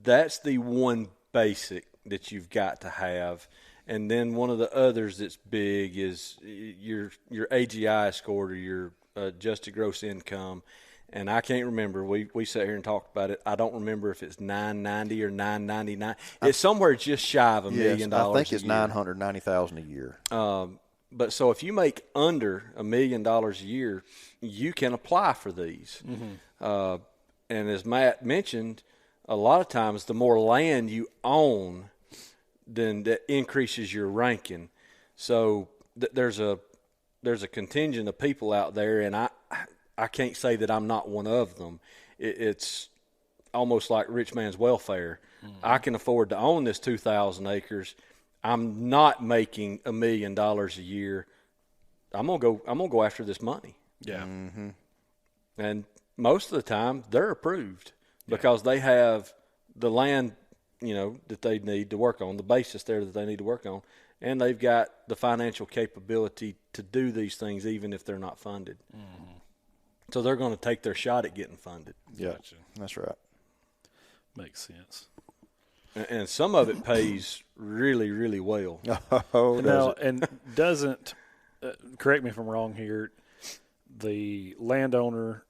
That's the one basic that you've got to have. And then one of the others that's big is your AGI score, or your adjusted gross income. And I can't remember. We sat here and talked about it. I don't remember if it's $990 or $999. It's somewhere just shy of $1 million. I think it's $990,000 a year. But so if you make under $1 million a year, you can apply for these. And as Matt mentioned, a lot of times the more land you own, then that increases your ranking. So there's a contingent of people out there, and I can't say that I'm not one of them. It's almost like rich man's welfare. I can afford to own this 2,000 acres. I'm not making $1 million a year. I'm gonna go after this money. Yeah. Mm-hmm. And most of the time they're approved because they have the land, that they need to work on, the basis there that they need to work on, and they've got the financial capability to do these things even if they're not funded. So they're going to take their shot at getting funded. Yeah, that's right. Makes sense. And some of it pays really, really well. Doesn't correct me if I'm wrong here, the landowner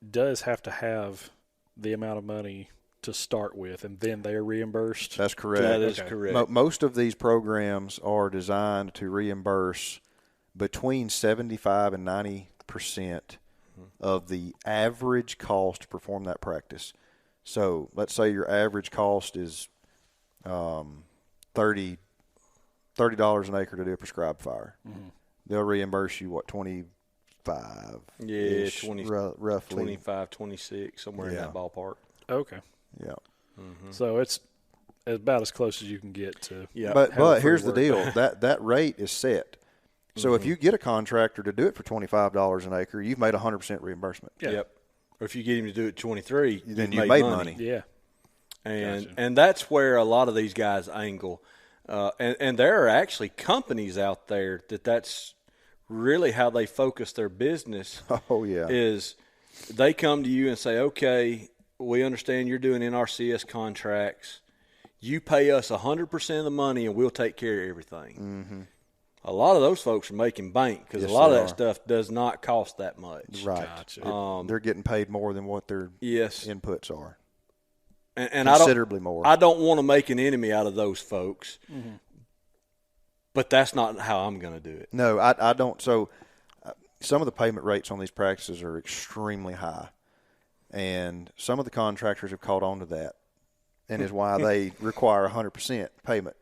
does have to have the amount of money to start with, and then they're reimbursed? That's correct. That is correct. Most of these programs are designed to reimburse between 75 and 90% of the average cost to perform that practice. So let's say your average cost is $30 an acre to do a prescribed fire. They'll reimburse you, what, 25? Yeah, 20, roughly. 25, 26, somewhere in that ballpark. Okay. Yeah. So it's about as close as you can get to. Yeah. But here's the deal. That rate is set. So if you get a contractor to do it for $25 an acre, you've made 100% reimbursement. Yeah. Yep. Or if you get him to do it 23, Then you've you made money. Yeah. And that's where a lot of these guys angle. And there are actually companies out there that's really how they focus their business. Oh, yeah. Is they come to you and say, okay, we understand you're doing NRCS contracts. You pay us 100% of the money and we'll take care of everything. Mm-hmm. A lot of those folks are making bank because Yes, a lot of they that are. stuff does not cost that much. Right. Gotcha. They're getting paid more than what their Yes. inputs are. And Considerably more. I don't want to make an enemy out of those folks, but that's not how I'm going to do it. No, I don't. So some of the payment rates on these practices are extremely high, and some of the contractors have caught on to that, and is why they require 100% payment.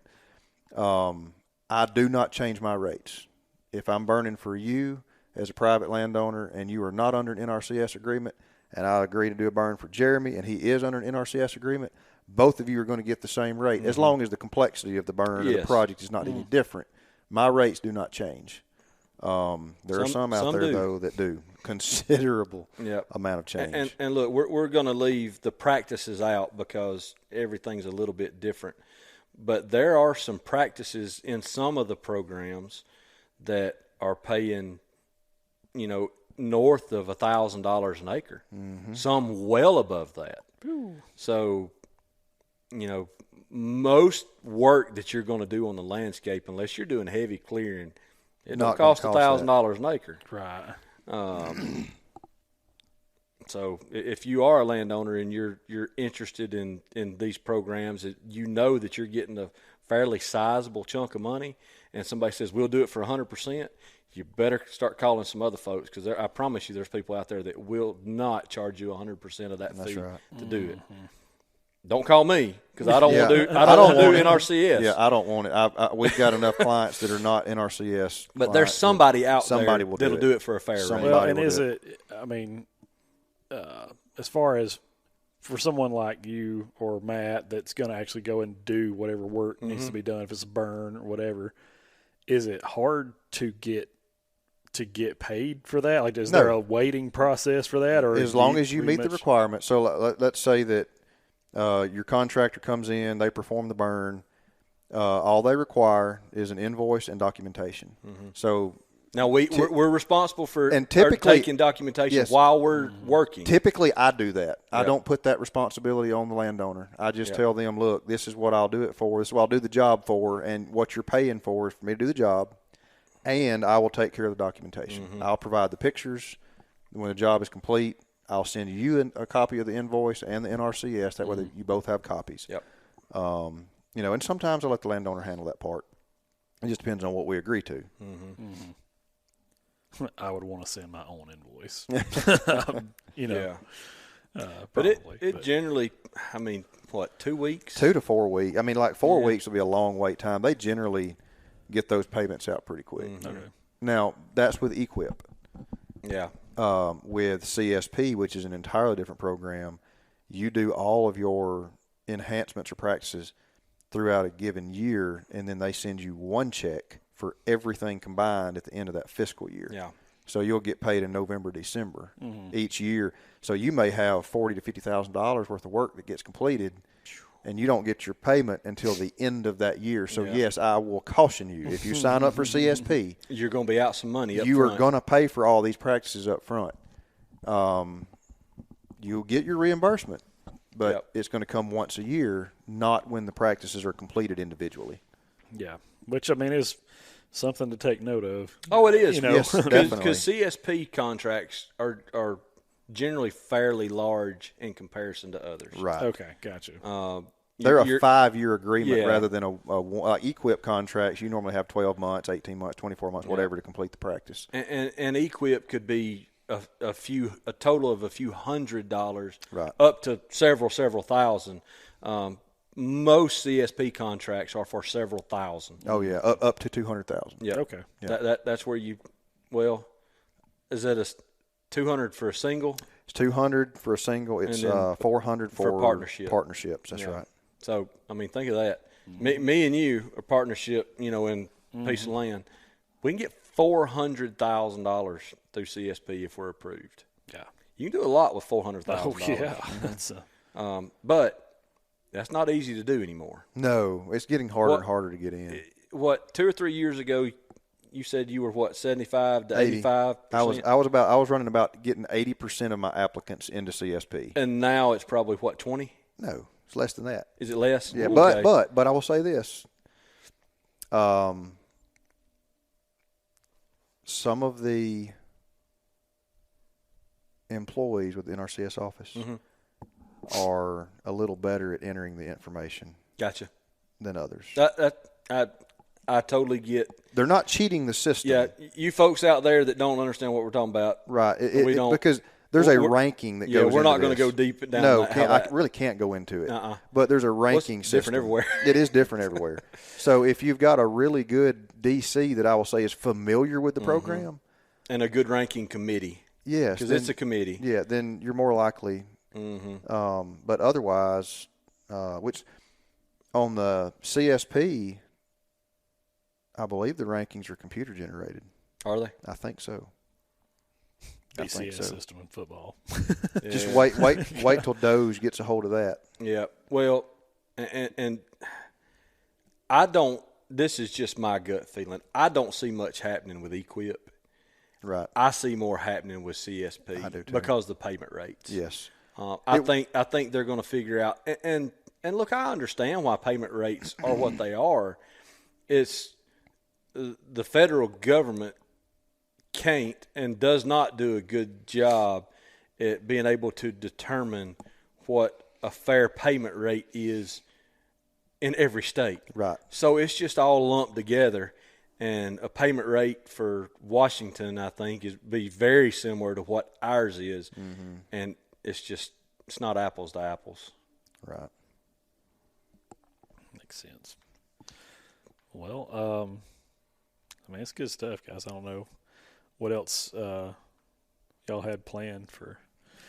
I do not change my rates. If I'm burning for you as a private landowner and you are not under an NRCS agreement, and I agree to do a burn for Jeremy and he is under an NRCS agreement, both of you are going to get the same rate as long as the complexity of the burn or the project is not any different. My rates do not change. There are some out there, though, that do considerable amount of change. And look, we're going to leave the practices out because everything's a little bit different. But there are some practices in some of the programs that are paying, north of $1,000 an acre. Some well above that. So, most work that you're going to do on the landscape, unless you're doing heavy clearing, it don't cost $1,000 an acre. Right. So if you are a landowner and you're interested in these programs, you know that you're getting a fairly sizable chunk of money, and somebody says we'll do it for 100%, you better start calling some other folks because I promise you, there's people out there that will not charge you 100% of that fee to do it. Don't call me because I don't want to do. I don't want to do NRCS. Yeah, I don't want it. We've got enough clients that are not NRCS. But there's somebody out there will that'll do it for a fair rate. Well, and is it? I mean, as far as for someone like you or Matt that's going to actually go and do whatever work needs to be done, if it's a burn or whatever, is it hard to get paid for that? Like, is there a waiting process for that, or as long as you meet the requirements? So let's say that your contractor comes in, they perform the burn. All they require is an invoice and documentation. So now we're responsible for typically taking documentation while we're working. Typically, I do that. I don't put that responsibility on the landowner. I just tell them, look, this is what I'll do it for. This is what I'll do the job for, and what you're paying for is for me to do the job, and I will take care of the documentation. I'll provide the pictures. When the job is complete, I'll send you a copy of the invoice and the NRCS. That way you both have copies. Yep. And sometimes I'll let the landowner handle that part. It just depends on what we agree to. I would want to send my own invoice. But it generally, 2 weeks? 2 to 4 weeks. I mean, like 4 weeks will be a long wait time. They generally get those payments out pretty quick. Okay. Now, that's with EQIP. Yeah. With CSP, which is an entirely different program, you do all of your enhancements or practices throughout a given year, and then they send you one check for everything combined at the end of that fiscal year. Yeah. So you'll get paid in November, December each year. So you may have $40,000 to $50,000 worth of work that gets completed, and you don't get your payment until the end of that year. So, yes, I will caution you. If you sign up for CSP, you're going to be out some money up you front. are going to pay for all these practices up front. You'll get your reimbursement, but it's going to come once a year, not when the practices are completed individually. Yeah, which, is something to take note of. Oh, it is. Yes, definitely. Because CSP contracts are generally fairly large in comparison to others. Right. Okay, gotcha. They're a 5-year agreement rather than a EQIP contracts. You normally have 12 months, 18 months, 24 months, whatever to complete the practice. And EQIP could be a total of a few $100s, right, up to several thousand. Most CSP contracts are for several thousand. Oh yeah, up to $200,000. Yeah. Okay. Yeah. That's where is that $200 for a single. It's $200 for a single. It's $400 for partnerships. That's right. So I mean, think of that. Me and you are partnership. In piece of land. We can get $400,000 through CSP if we're approved. Yeah, you can do a lot with $400,000. Oh yeah, that's but that's not easy to do anymore. No, it's getting harder and harder to get in. 2 or 3 years ago, you said you were 75 to 85%? I was running about getting 80% of my applicants into CSP. And now it's probably 20? No, it's less than that. Is it less? Yeah, okay. but I will say this. Some of the employees within our CS office are a little better at entering the information. Gotcha. Than others. I totally get. They're not cheating the system. Yeah, you folks out there that don't understand what we're talking about. Right. Because there's a ranking that goes into this. We're not going to go deep down. No, I really can't go into it. But there's a ranking system. Different everywhere. It is different everywhere. So if you've got a really good DC that I will say is familiar with the program. And a good ranking committee. Yes. Because it's a committee. Yeah, then you're more likely. But otherwise, which on the CSP, I believe the rankings are computer generated. Are they? I think so. BCS system in football. Just wait till DOGE gets a hold of that. Yeah. Well, and I don't. This is just my gut feeling. I don't see much happening with Equip. Right. I see more happening with CSP. I do too. Because of the payment rates. Yes. I think they're going to figure out. And look, I understand why payment rates are what they are. It's the federal government can't and does not do a good job at being able to determine what a fair payment rate is in every state. Right. So it's just all lumped together, and a payment rate for Washington, I think, is be very similar to what ours is, and it's not apples to apples. Right. Makes sense. Well, I mean, it's good stuff, guys. I don't know what else y'all had planned for.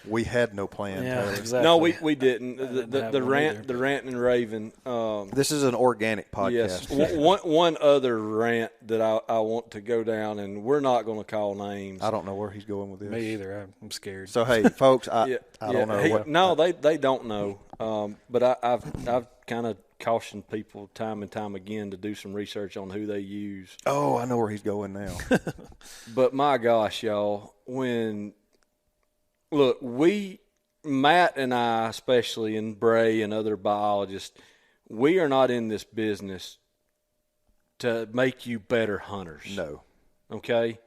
We had no plan. Yeah, Taylor. exactly. No, we didn't. The Ranting and Raving. This is an organic podcast. Yes. One other rant that I want to go down, and we're not going to call names. I don't know where he's going with this. Me either. I'm scared. So hey, folks, I don't know. No, they don't know. But I've kind of cautioned people time and time again to do some research on who they use. Oh, I know where he's going now. But my gosh, y'all, look, Matt and I especially, and Bray and other biologists, we are not in this business to make you better hunters. No. Okay?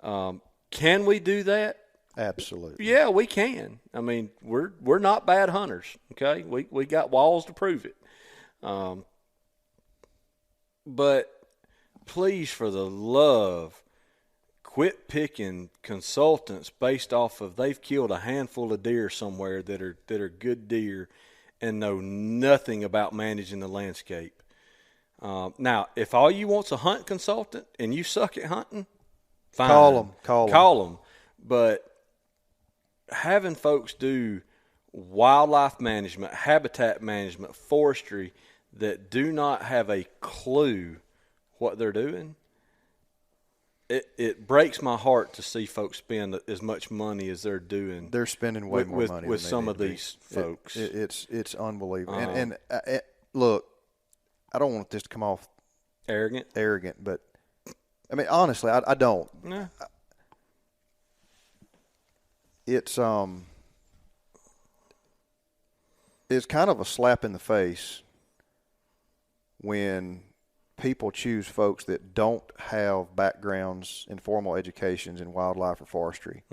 Can we do that? Absolutely. Yeah, we can. I mean, we're not bad hunters, okay? We got walls to prove it. But please, for the love, quit picking consultants based off of they've killed a handful of deer somewhere that are good deer and know nothing about managing the landscape. Now, if all you want's a hunt consultant and you suck at hunting, fine. Call them. But having folks do wildlife management, habitat management, forestry that do not have a clue what they're doing, it breaks my heart to see folks spend as much money as they're doing. They're spending way more money with than some they of need to these be. folks. It's unbelievable. And look, I don't want this to come off arrogant, but I mean honestly, I don't. Yeah. It's kind of a slap in the face when people choose folks that don't have backgrounds in formal educations in wildlife or forestry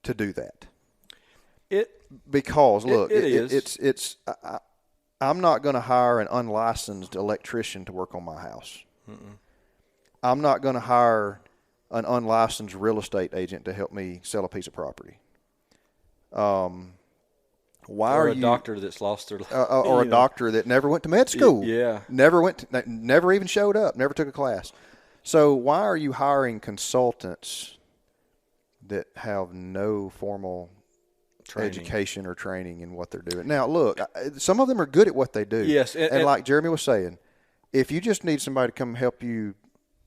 to do that. I'm not going to hire an unlicensed electrician to work on my house. I'm not going to hire an unlicensed real estate agent to help me sell a piece of property. Or a doctor that's lost their life. Or a doctor that never went to med school. Yeah. Never even showed up, never took a class. So why are you hiring consultants that have no formal Training. education or training in what they're doing. Now, look, some of them are good at what they do. Yes. And like Jeremy was saying, if you just need somebody to come help you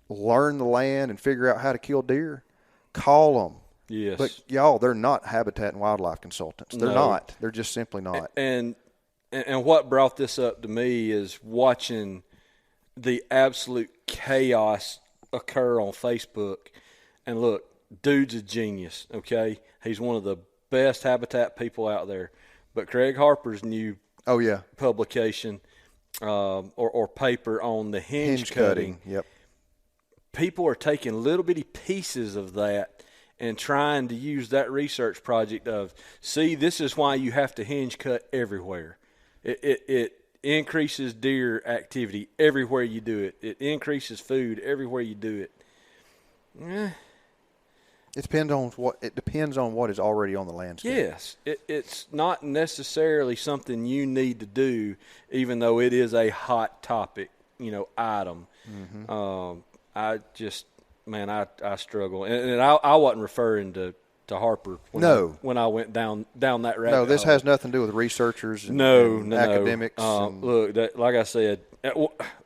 learn the land and figure out how to kill deer, call them. Yes. But, y'all, they're not habitat and wildlife consultants. They're not. They're just simply not. And what brought this up to me is watching the absolute chaos occur on Facebook. And look, dude's a genius, okay? He's one of the best habitat people out there. But Craig Harper's new publication or paper on the hinge cutting. Yep. People are taking little bitty pieces of that and trying to use that research project of, see, this is why you have to hinge cut everywhere. It increases deer activity everywhere you do it. It increases food everywhere you do it. It depends on what is already on the landscape. Yes, it's not necessarily something you need to do, even though it is a hot topic, item. Mm-hmm. I struggle, and I wasn't referring to Harper when I went down that rabbit hole. This has nothing to do with researchers and academics. Look, like I said,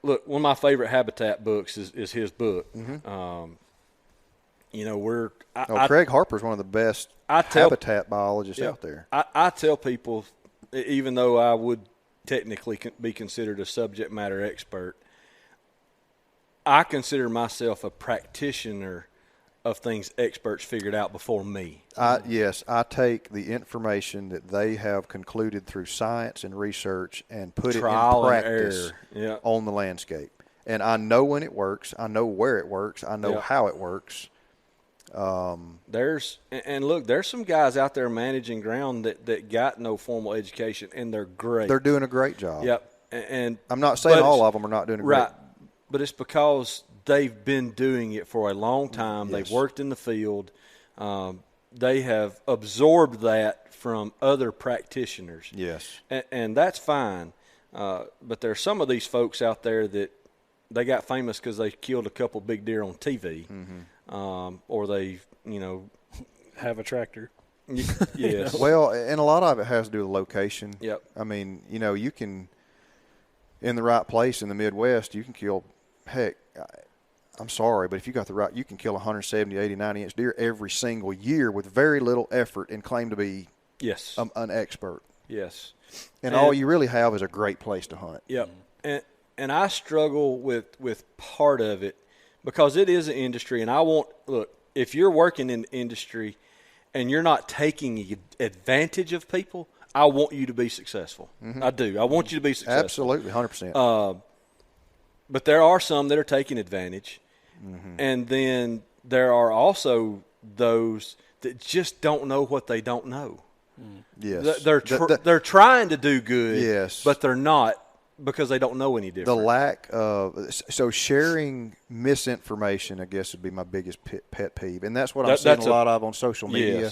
look, one of my favorite habitat books is his book. Mm-hmm. Craig Harper's one of the best habitat biologists out there. I tell people, even though I would technically be considered a subject matter expert, I consider myself a practitioner of things experts figured out before me. Yes, I take the information that they have concluded through science and research and put Trial it in practice on the landscape. And I know when it works. I know where it works. I know how it works. There's some guys out there managing ground that got no formal education, and they're great. They're doing a great job. Yep. And I'm not saying all of them are not doing a great job. Right. But it's because they've been doing it for a long time. Yes. They've worked in the field. They have absorbed that from other practitioners. Yes. And that's fine. But there's some of these folks out there that they got famous because they killed a couple big deer on TV. Mm-hmm. Or they, have a tractor. Yes. Well, and a lot of it has to do with location. Yep. I mean, you can, in the right place in the Midwest, you can kill, heck, I'm sorry, but if you got the right, you can kill 170, 80, 90-inch deer every single year with very little effort and claim to be an expert. Yes. And all you really have is a great place to hunt. Yep. And I struggle with part of it because it is an industry, and if you're working in the industry and you're not taking advantage of people, I want you to be successful. Mm-hmm. I do. I want you to be successful. Absolutely, 100%. But there are some that are taking advantage. Mm-hmm. And then there are also those that just don't know what they don't know. Yes. They're trying to do good, yes, but they're not because they don't know any different. The lack of – so sharing misinformation, I guess, would be my biggest pet peeve. And that's what I'm seeing a lot of on social media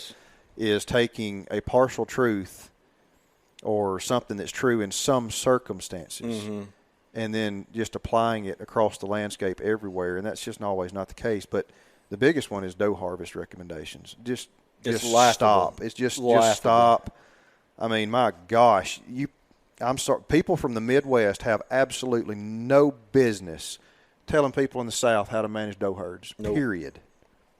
is taking a partial truth or something that's true in some circumstances and then just applying it across the landscape everywhere. And that's just always not the case. But the biggest one is doe harvest recommendations. Just stop. It's just stop. I mean, my gosh, I'm sorry. People from the Midwest have absolutely no business telling people in the South how to manage doe herds. Nope. Period.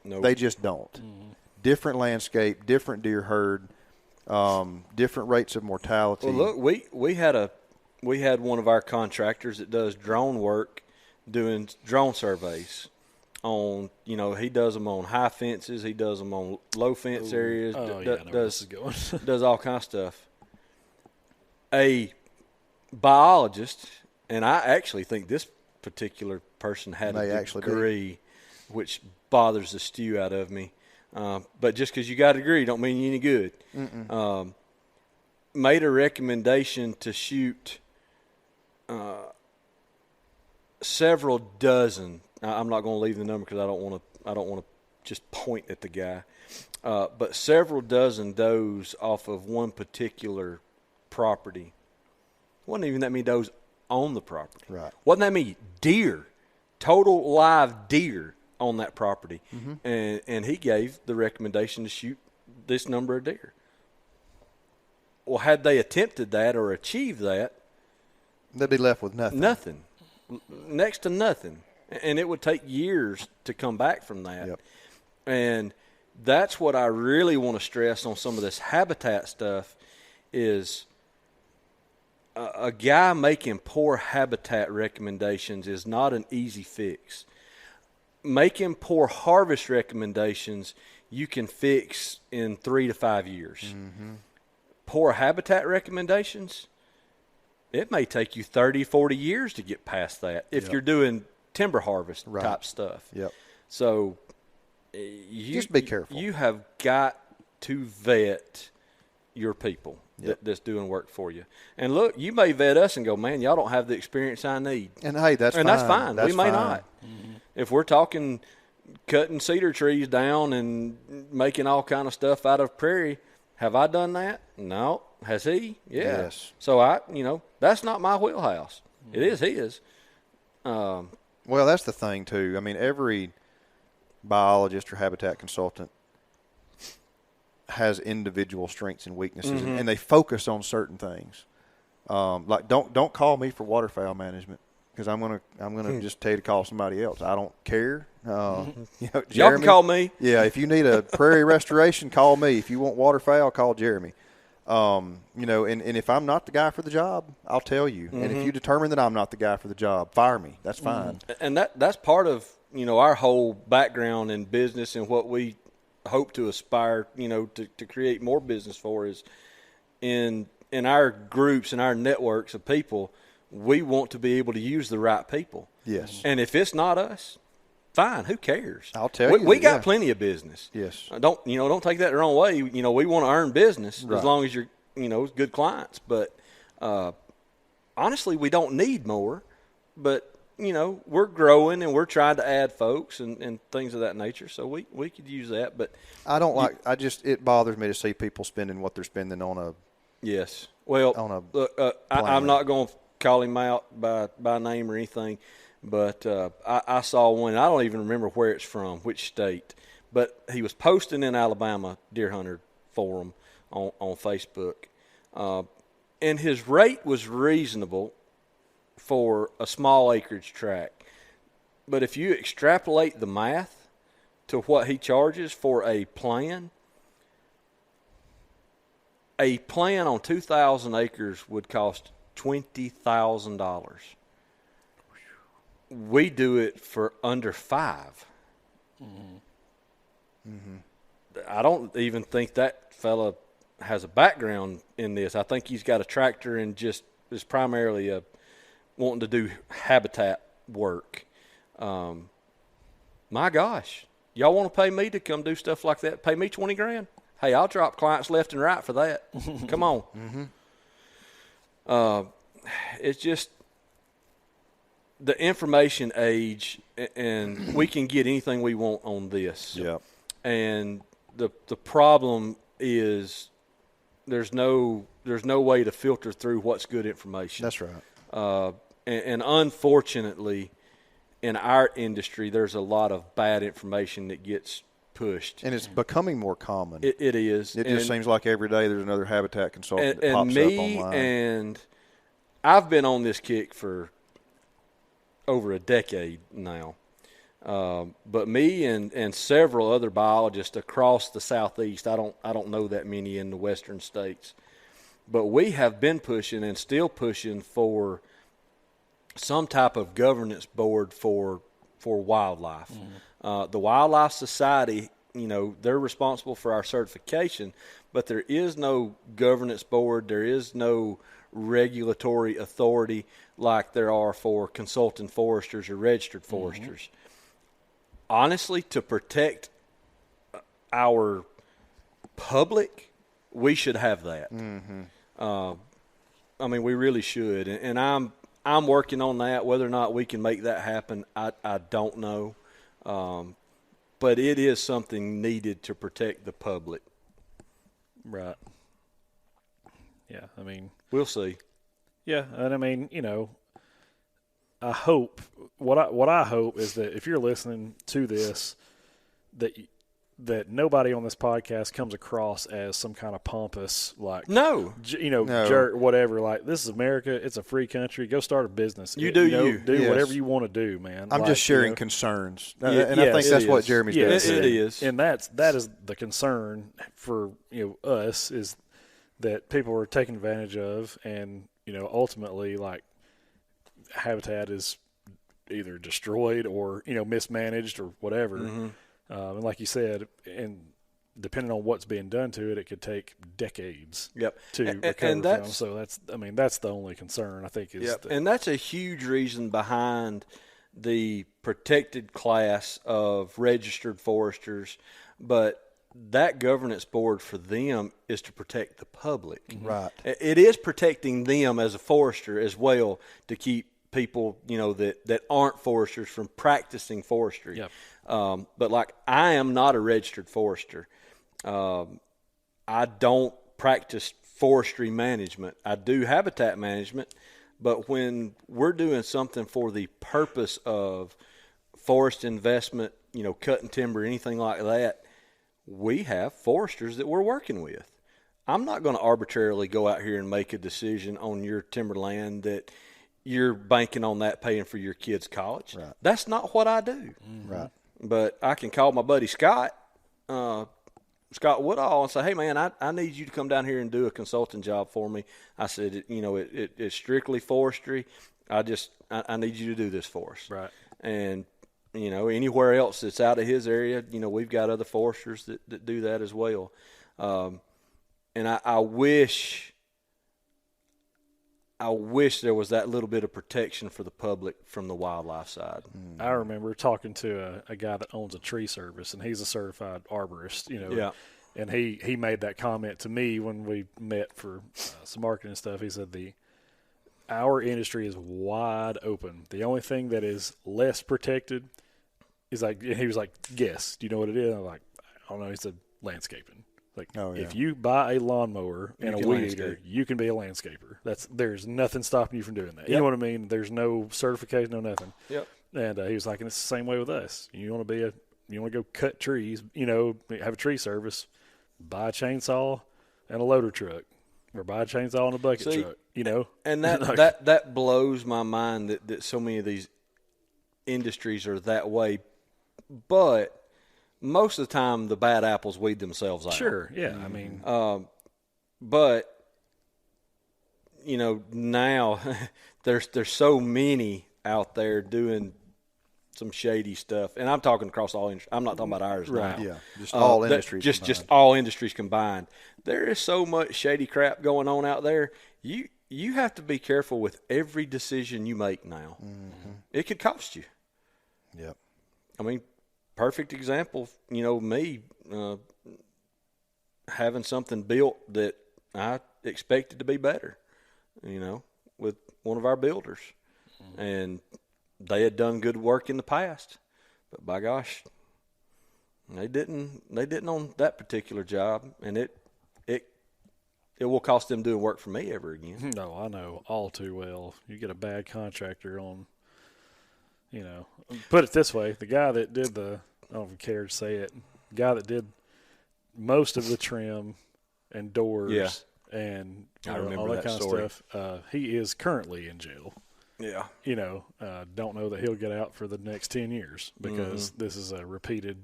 Nope. They just don't. Mm-hmm. Different landscape, different deer herd, different rates of mortality. Well, look, we had one of our contractors that does drone work, doing drone surveys. On he does them on high fences, he does them on low fence areas. Does all kinds of stuff. A biologist, and I actually think this particular person had a degree, which bothers the stew out of me. But just because you got a degree don't mean you're any good. Made a recommendation to shoot several dozen. I'm not going to leave the number because I don't want to just point at the guy. But several dozen does off of one particular property. Wasn't even that many does on the property. Right. Wasn't that many deer, total live deer on that property, and he gave the recommendation to shoot this number of deer. Well, had they attempted that or achieved that, they'd be left with nothing. Nothing. Next to nothing. And it would take years to come back from that. Yep. And that's what I really want to stress on some of this habitat stuff is a guy making poor habitat recommendations is not an easy fix. Making poor harvest recommendations you can fix in 3 to 5 years. Mm-hmm. Poor habitat recommendations, it may take you 30, 40 years to get past that if you're doing timber harvest type stuff. Yep. So just be careful. You have got to vet your people that's doing work for you. And look, you may vet us and go, man, y'all don't have the experience I need. And hey, that's fine. That's fine. That's we may fine. not. Mm-hmm. If we're talking cutting cedar trees down and making all kind of stuff out of prairie, have I done that? No. Has he? Yeah. Yes. So that's not my wheelhouse. It is his. Well, that's the thing too. I mean, every biologist or habitat consultant has individual strengths and weaknesses, and they focus on certain things. Like don't call me for waterfowl management because I'm gonna just tell you to call somebody else. I don't care. Jeremy, y'all can call me. Yeah, if you need a prairie restoration, call me. If you want waterfowl, call Jeremy. And if I'm not the guy for the job, I'll tell you. And if you determine that I'm not the guy for the job, fire me. That's fine. And that's part of, our whole background in business and what we hope to aspire, to create more business for is in our groups and our networks of people, we want to be able to use the right people. Yes. And if it's not us, fine, who cares? I'll tell you. We got plenty of business. Yes. Don't take that the wrong way. We want to earn business as long as you're, good clients. But honestly, we don't need more. But, we're growing and we're trying to add folks and things of that nature. So we could use that. But it bothers me to see people spending what they're spending on a. Yes. Well, look, I'm not going to call him out by name or anything. But I saw one. I don't even remember where it's from, which state. But he was posting in Alabama Deer Hunter Forum on Facebook. And his rate was reasonable for a small acreage tract. But if you extrapolate the math to what he charges for a plan on 2,000 acres would cost $20,000. We do it for under $5. I don't even think that fella has a background in this. I think he's got a tractor and just is primarily wanting to do habitat work. My gosh, y'all want to pay me to come do stuff like that? Pay me $20,000? Hey, I'll drop clients left and right for that. Come on. It's just the information age, and we can get anything we want on this. Yeah. And the problem is there's no way to filter through what's good information. That's right. And unfortunately, in our industry, there's a lot of bad information that gets pushed. And it's becoming more common. It is. It just seems like every day there's another habitat consultant that pops up online. And I've been on this kick for over a decade now. But me and several other biologists across the Southeast, I don't know that many in the western states, but we have been pushing and still pushing for some type of governance board for wildlife. The Wildlife Society, they're responsible for our certification, but there is no governance board. There is no regulatory authority like there are for consultant foresters or registered foresters. Honestly, to protect our public, we should have that. We really should, and I'm working on that. Whether or not we can make that happen, I don't know, but it is something needed to protect the public. Right. Yeah, we'll see. Yeah, and I hope what I hope is that if you're listening to this, that nobody on this podcast comes across as some kind of pompous, like, jerk, whatever. Like, this is America. It's a free country. Go start a business. Do whatever you want to do, man. I'm just sharing concerns. And I think that's what Jeremy's doing. It is. And that is the concern for, us, is that people are taken advantage of, and, ultimately, like, habitat is either destroyed or, mismanaged or whatever. Mm-hmm. And like you said, and depending on what's being done to it, it could take decades to recover from. So that's the only concern, I think. And that's a huge reason behind the protected class of registered foresters. But that governance board for them is to protect the public. Right. It is protecting them as a forester as well, to keep people, that aren't foresters from practicing forestry. Yep. But like, I am not a registered forester. I don't practice forestry management. I do habitat management, but when we're doing something for the purpose of forest investment, cutting timber, anything like that, we have foresters that we're working with. I'm not going to arbitrarily go out here and make a decision on your timberland that you're banking on that paying for your kids' college. Right. That's not what I do. Mm-hmm. Right. But I can call my buddy Scott Woodall, and say, hey, man, I need you to come down here and do a consulting job for me. I said, it's strictly forestry. I need you to do this for us. Right. And, anywhere else that's out of his area, we've got other foresters that do that as well. And I wish there was that little bit of protection for the public from the wildlife side. I remember talking to a guy that owns a tree service, and he's a certified arborist, Yeah. And he made that comment to me when we met for some marketing stuff. He said our industry is wide open. The only thing that is less protected is, like, he was like, guess, do you know what it is? I'm like, I don't know. He said landscaping. Like, if you buy a lawnmower and a weed eater, you can be a landscaper. There's nothing stopping you from doing that. Yep. You know what I mean? There's no certification, no nothing. Yep. And he was like, and it's the same way with us. You want to go cut trees, have a tree service, buy a chainsaw and a loader truck, or buy a chainsaw and a bucket truck. And that blows my mind that so many of these industries are that way, but most of the time, the bad apples weed themselves out. Sure, yeah. I mean, but now there's so many out there doing some shady stuff, and I'm talking across all industries. I'm not talking about ours now. Yeah, just all industries. Just all industries combined. There is so much shady crap going on out there. You have to be careful with every decision you make now. Mm-hmm. It could cost you. Yep. I mean, perfect example, me having something built that I expected to be better, with one of our builders. Mm-hmm. And they had done good work in the past, but by gosh, they didn't on that particular job, and it will cost them doing work for me ever again. No, I know all too well. You get a bad contractor on, put it this way, the guy that did I don't even care to say it, the guy that did most of the trim and doors and all that kind of stuff, he is currently in jail. Yeah. Don't know that he'll get out for the next 10 years because this is a repeated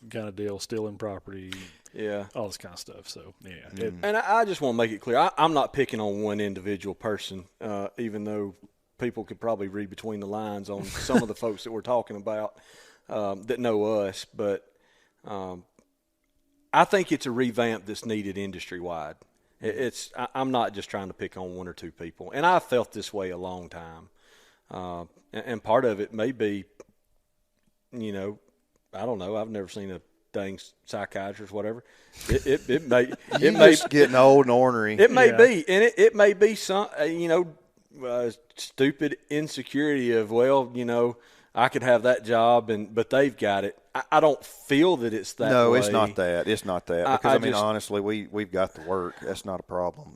kind of deal, stealing property, all this kind of stuff. So, yeah. And I just want to make it clear, I'm not picking on one individual person, even though people could probably read between the lines on some of the folks that we're talking about that know us. But I think it's a revamp that's needed industry-wide. I'm not just trying to pick on one or two people. And I've felt this way a long time. And part of it may be, I don't know. I've never seen a dang psychiatrist, whatever. It may just getting old and ornery. It may be, and it may be some, stupid insecurity of, I could have that job, but they've got it. I don't feel that it's that way. No, it's not that. It's not that. Because, honestly, we've got the work. That's not a problem.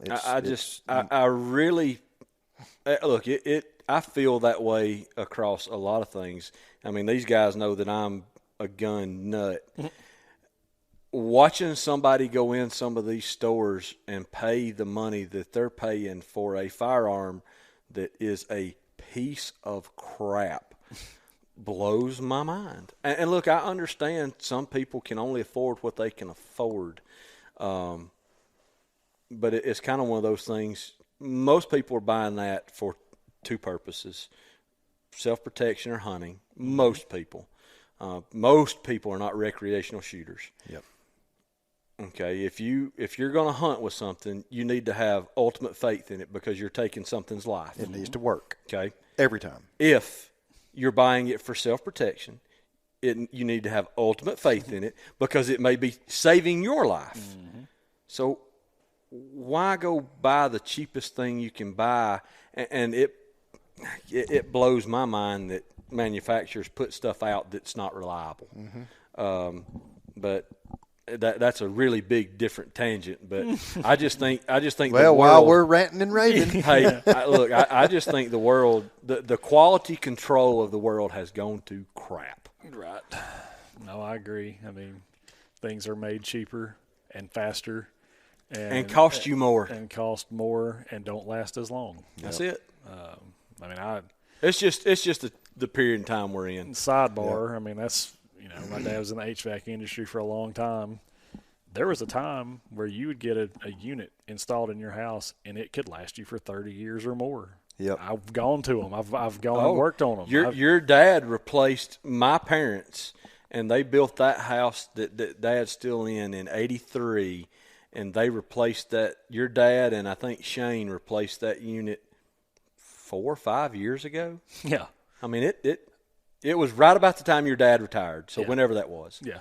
I really – look, it I feel that way across a lot of things. I mean, these guys know that I'm a gun nut. Watching somebody go in some of these stores and pay the money that they're paying for a firearm that is a piece of crap blows my mind. And look, I understand some people can only afford what they can afford. But it's kind of one of those things. Most people are buying that for two purposes: self-protection or hunting. Most people. Most people are not recreational shooters. Yep. Okay, if you're going to hunt with something, you need to have ultimate faith in it because you're taking something's life. It needs to work. Okay, every time. If you're buying it for self-protection, you need to have ultimate faith in it because it may be saving your life. Mm-hmm. So why go buy the cheapest thing you can buy? And it blows my mind that manufacturers put stuff out that's not reliable. Mm-hmm. But that's a really big different tangent. But I just think well, the world, while we're ranting and raving, hey, I just think the world, the quality control of the world has gone to crap. Right. No, I agree. I mean, things are made cheaper and faster. And cost you more. And cost more and don't last as long. That's it. I mean, it's just the period in time we're in. Sidebar, I mean, that's, my dad was in the HVAC industry for a long time. There was a time where you would get a unit installed in your house and it could last you for 30 years or more. Yep. I've gone to them. I've gone and worked on them. Your dad replaced my parents, and they built that house that Dad's still in '83. And they replaced that. Your dad and I think Shane replaced that unit 4 or 5 years ago. Yeah. I mean, it was right about the time your dad retired. So whenever that was. Yeah.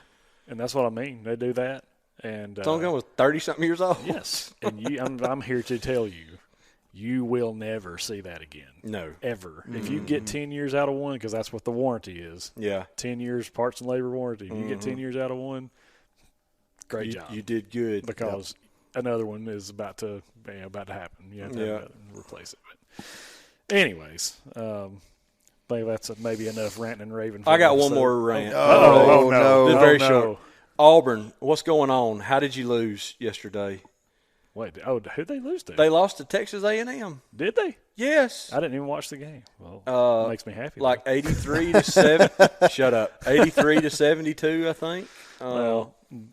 And that's what I mean. They do that. And Tonga was 30-something years old. Yes. And I'm here to tell you, you will never see that again. No. Ever. Mm-hmm. If you get 10 years out of one, because that's what the warranty is. Yeah. 10 years parts and labor warranty. If you get 10 years out of one, great job. You did good. Because another one is about to happen. You have to replace it. But anyways, I think that's maybe enough ranting and raving. I got one more rant. Oh, no. This is very short. Auburn, what's going on? How did you lose yesterday? Wait, who'd they lose to? They lost to Texas A&M. Did they? Yes. I didn't even watch the game. Well, makes me happy. Like 83 to 7. Shut up. 83 to 72, I think.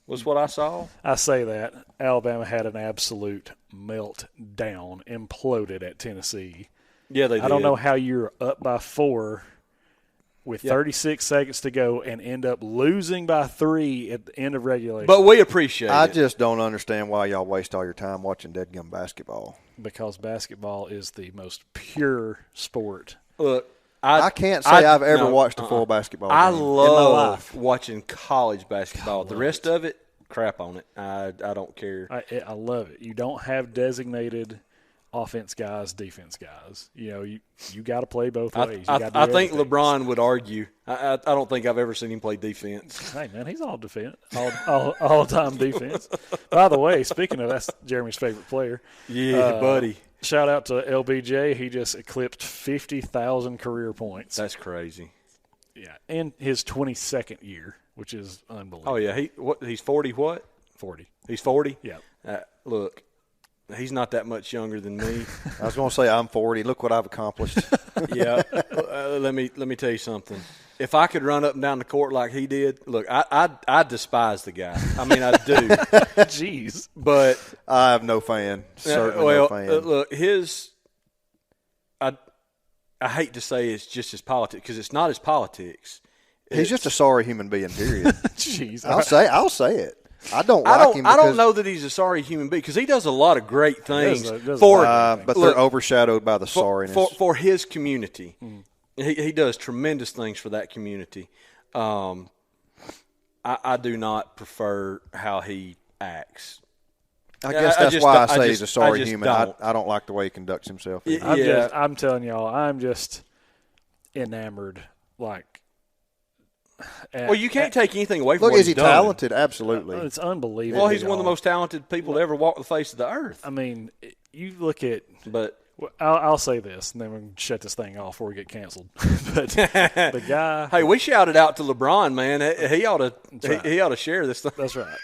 Was what I saw. I say that. Alabama had an absolute meltdown, imploded at Tennessee. Yeah, they did. I don't know how you're up by 4 with 36 seconds to go and end up losing by 3 at the end of regulation. But we appreciate it. I just don't understand why y'all waste all your time watching deadgum basketball. Because basketball is the most pure sport. Look, I can't say I've ever watched a full basketball game. I love watching college basketball. The rest of it, crap on it. I don't care. I love it. You don't have designated offense guys, defense guys. You got to play both ways. I think LeBron would argue. I don't think I've ever seen him play defense. Hey, man, he's all defense, all-time defense. By the way, speaking of, that's Jeremy's favorite player. Yeah, buddy. Shout out to LBJ. He just eclipsed 50,000 career points. That's crazy. Yeah, in his 22nd year, which is unbelievable. Oh, yeah. He's 40 what? 40. He's 40? Yeah. Look. He's not that much younger than me. I was going to say I'm 40. Look what I've accomplished. Yeah. Let me tell you something. If I could run up and down the court like he did, look, I despise the guy. I mean, I do. Jeez. But I have no fan. Certainly no fan. Look, I hate to say it's just his politics because it's not his politics. He's just a sorry human being. Period. Jeez. I'll say it. I don't like him. I don't know that he's a sorry human being because he does a lot of great things but they're overshadowed by the sorriness for his community. Mm. He does tremendous things for that community. I do not prefer how he acts. I guess that's why I say he's a sorry human. I don't like the way he conducts himself. I'm telling y'all, I'm just enamored. Well, you can't take anything away from Look, what is he talented? Absolutely. It's unbelievable. Well, he's one of the most talented people to ever walk the face of the earth. I mean, you look at – But Well, I'll say this, and then we can shut this thing off before we get canceled. But the guy. Hey, we shouted out to LeBron, man. He ought to. Right. He ought to share this thing. That's right.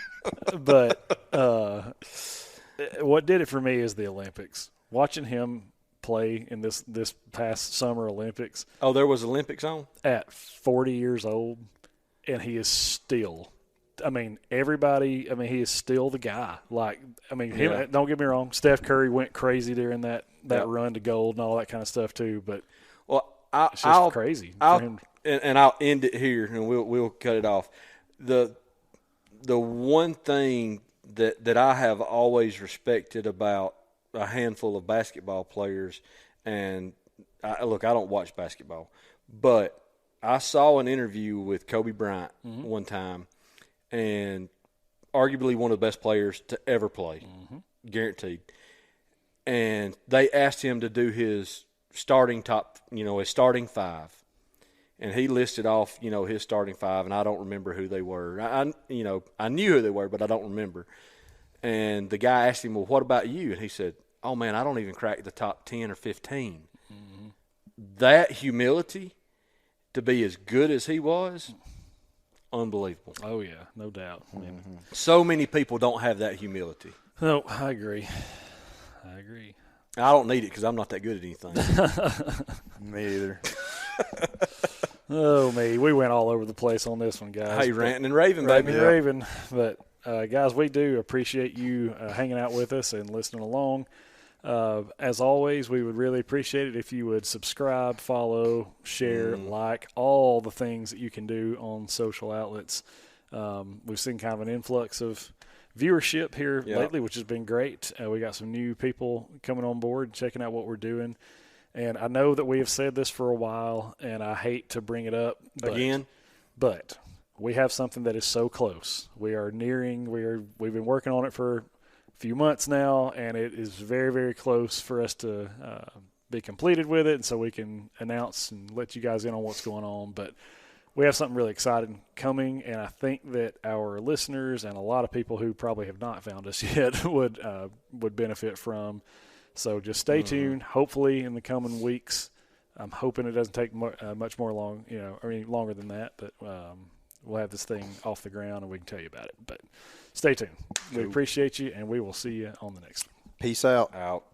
But what did it for me is the Olympics. Watching him play in this past summer Olympics. Oh, there was Olympics on? At 40 years old, and he is still. I mean, everybody. I mean, he is still the guy. Like, I mean, him, don't get me wrong. Steph Curry went crazy during that run to gold and all that kind of stuff too. But it's just crazy for him. And I'll end it here, and we'll cut it off. The one thing that I have always respected about a handful of basketball players, and I don't watch basketball, but I saw an interview with Kobe Bryant one time. And arguably one of the best players to ever play, guaranteed. And they asked him to do his starting his starting five. And he listed off, his starting five, and I don't remember who they were. I knew who they were, but I don't remember. And the guy asked him, well, what about you? And he said, oh, man, I don't even crack the top 10 or 15. That humility to be as good as he was – unbelievable. Oh, yeah, no doubt. I mean, so many people don't have that humility. No, I agree. I don't need it because I'm not that good at anything. Me either. Oh, me. We went all over the place on this one, guys. Hey, ranting and raving, baby. Ranting and raving. But, guys, we do appreciate you hanging out with us and listening along. As always, we would really appreciate it if you would subscribe, follow, share, like, all the things that you can do on social outlets. We've seen kind of an influx of viewership here lately, which has been great. We got some new people coming on board, checking out what we're doing. And I know that we have said this for a while, and I hate to bring it up again, but we have something that is so close. We are nearing. We've been working on it for few months now, and it is very, very close for us to be completed with it, and so we can announce and let you guys in on what's going on. But we have something really exciting coming, and I think that our listeners and a lot of people who probably have not found us yet would benefit from. So just stay tuned. Hopefully in the coming weeks, I'm hoping it doesn't take much more longer than that, but we'll have this thing off the ground and we can tell you about it. But stay tuned. We appreciate you, and we will see you on the next one. Peace out. Out.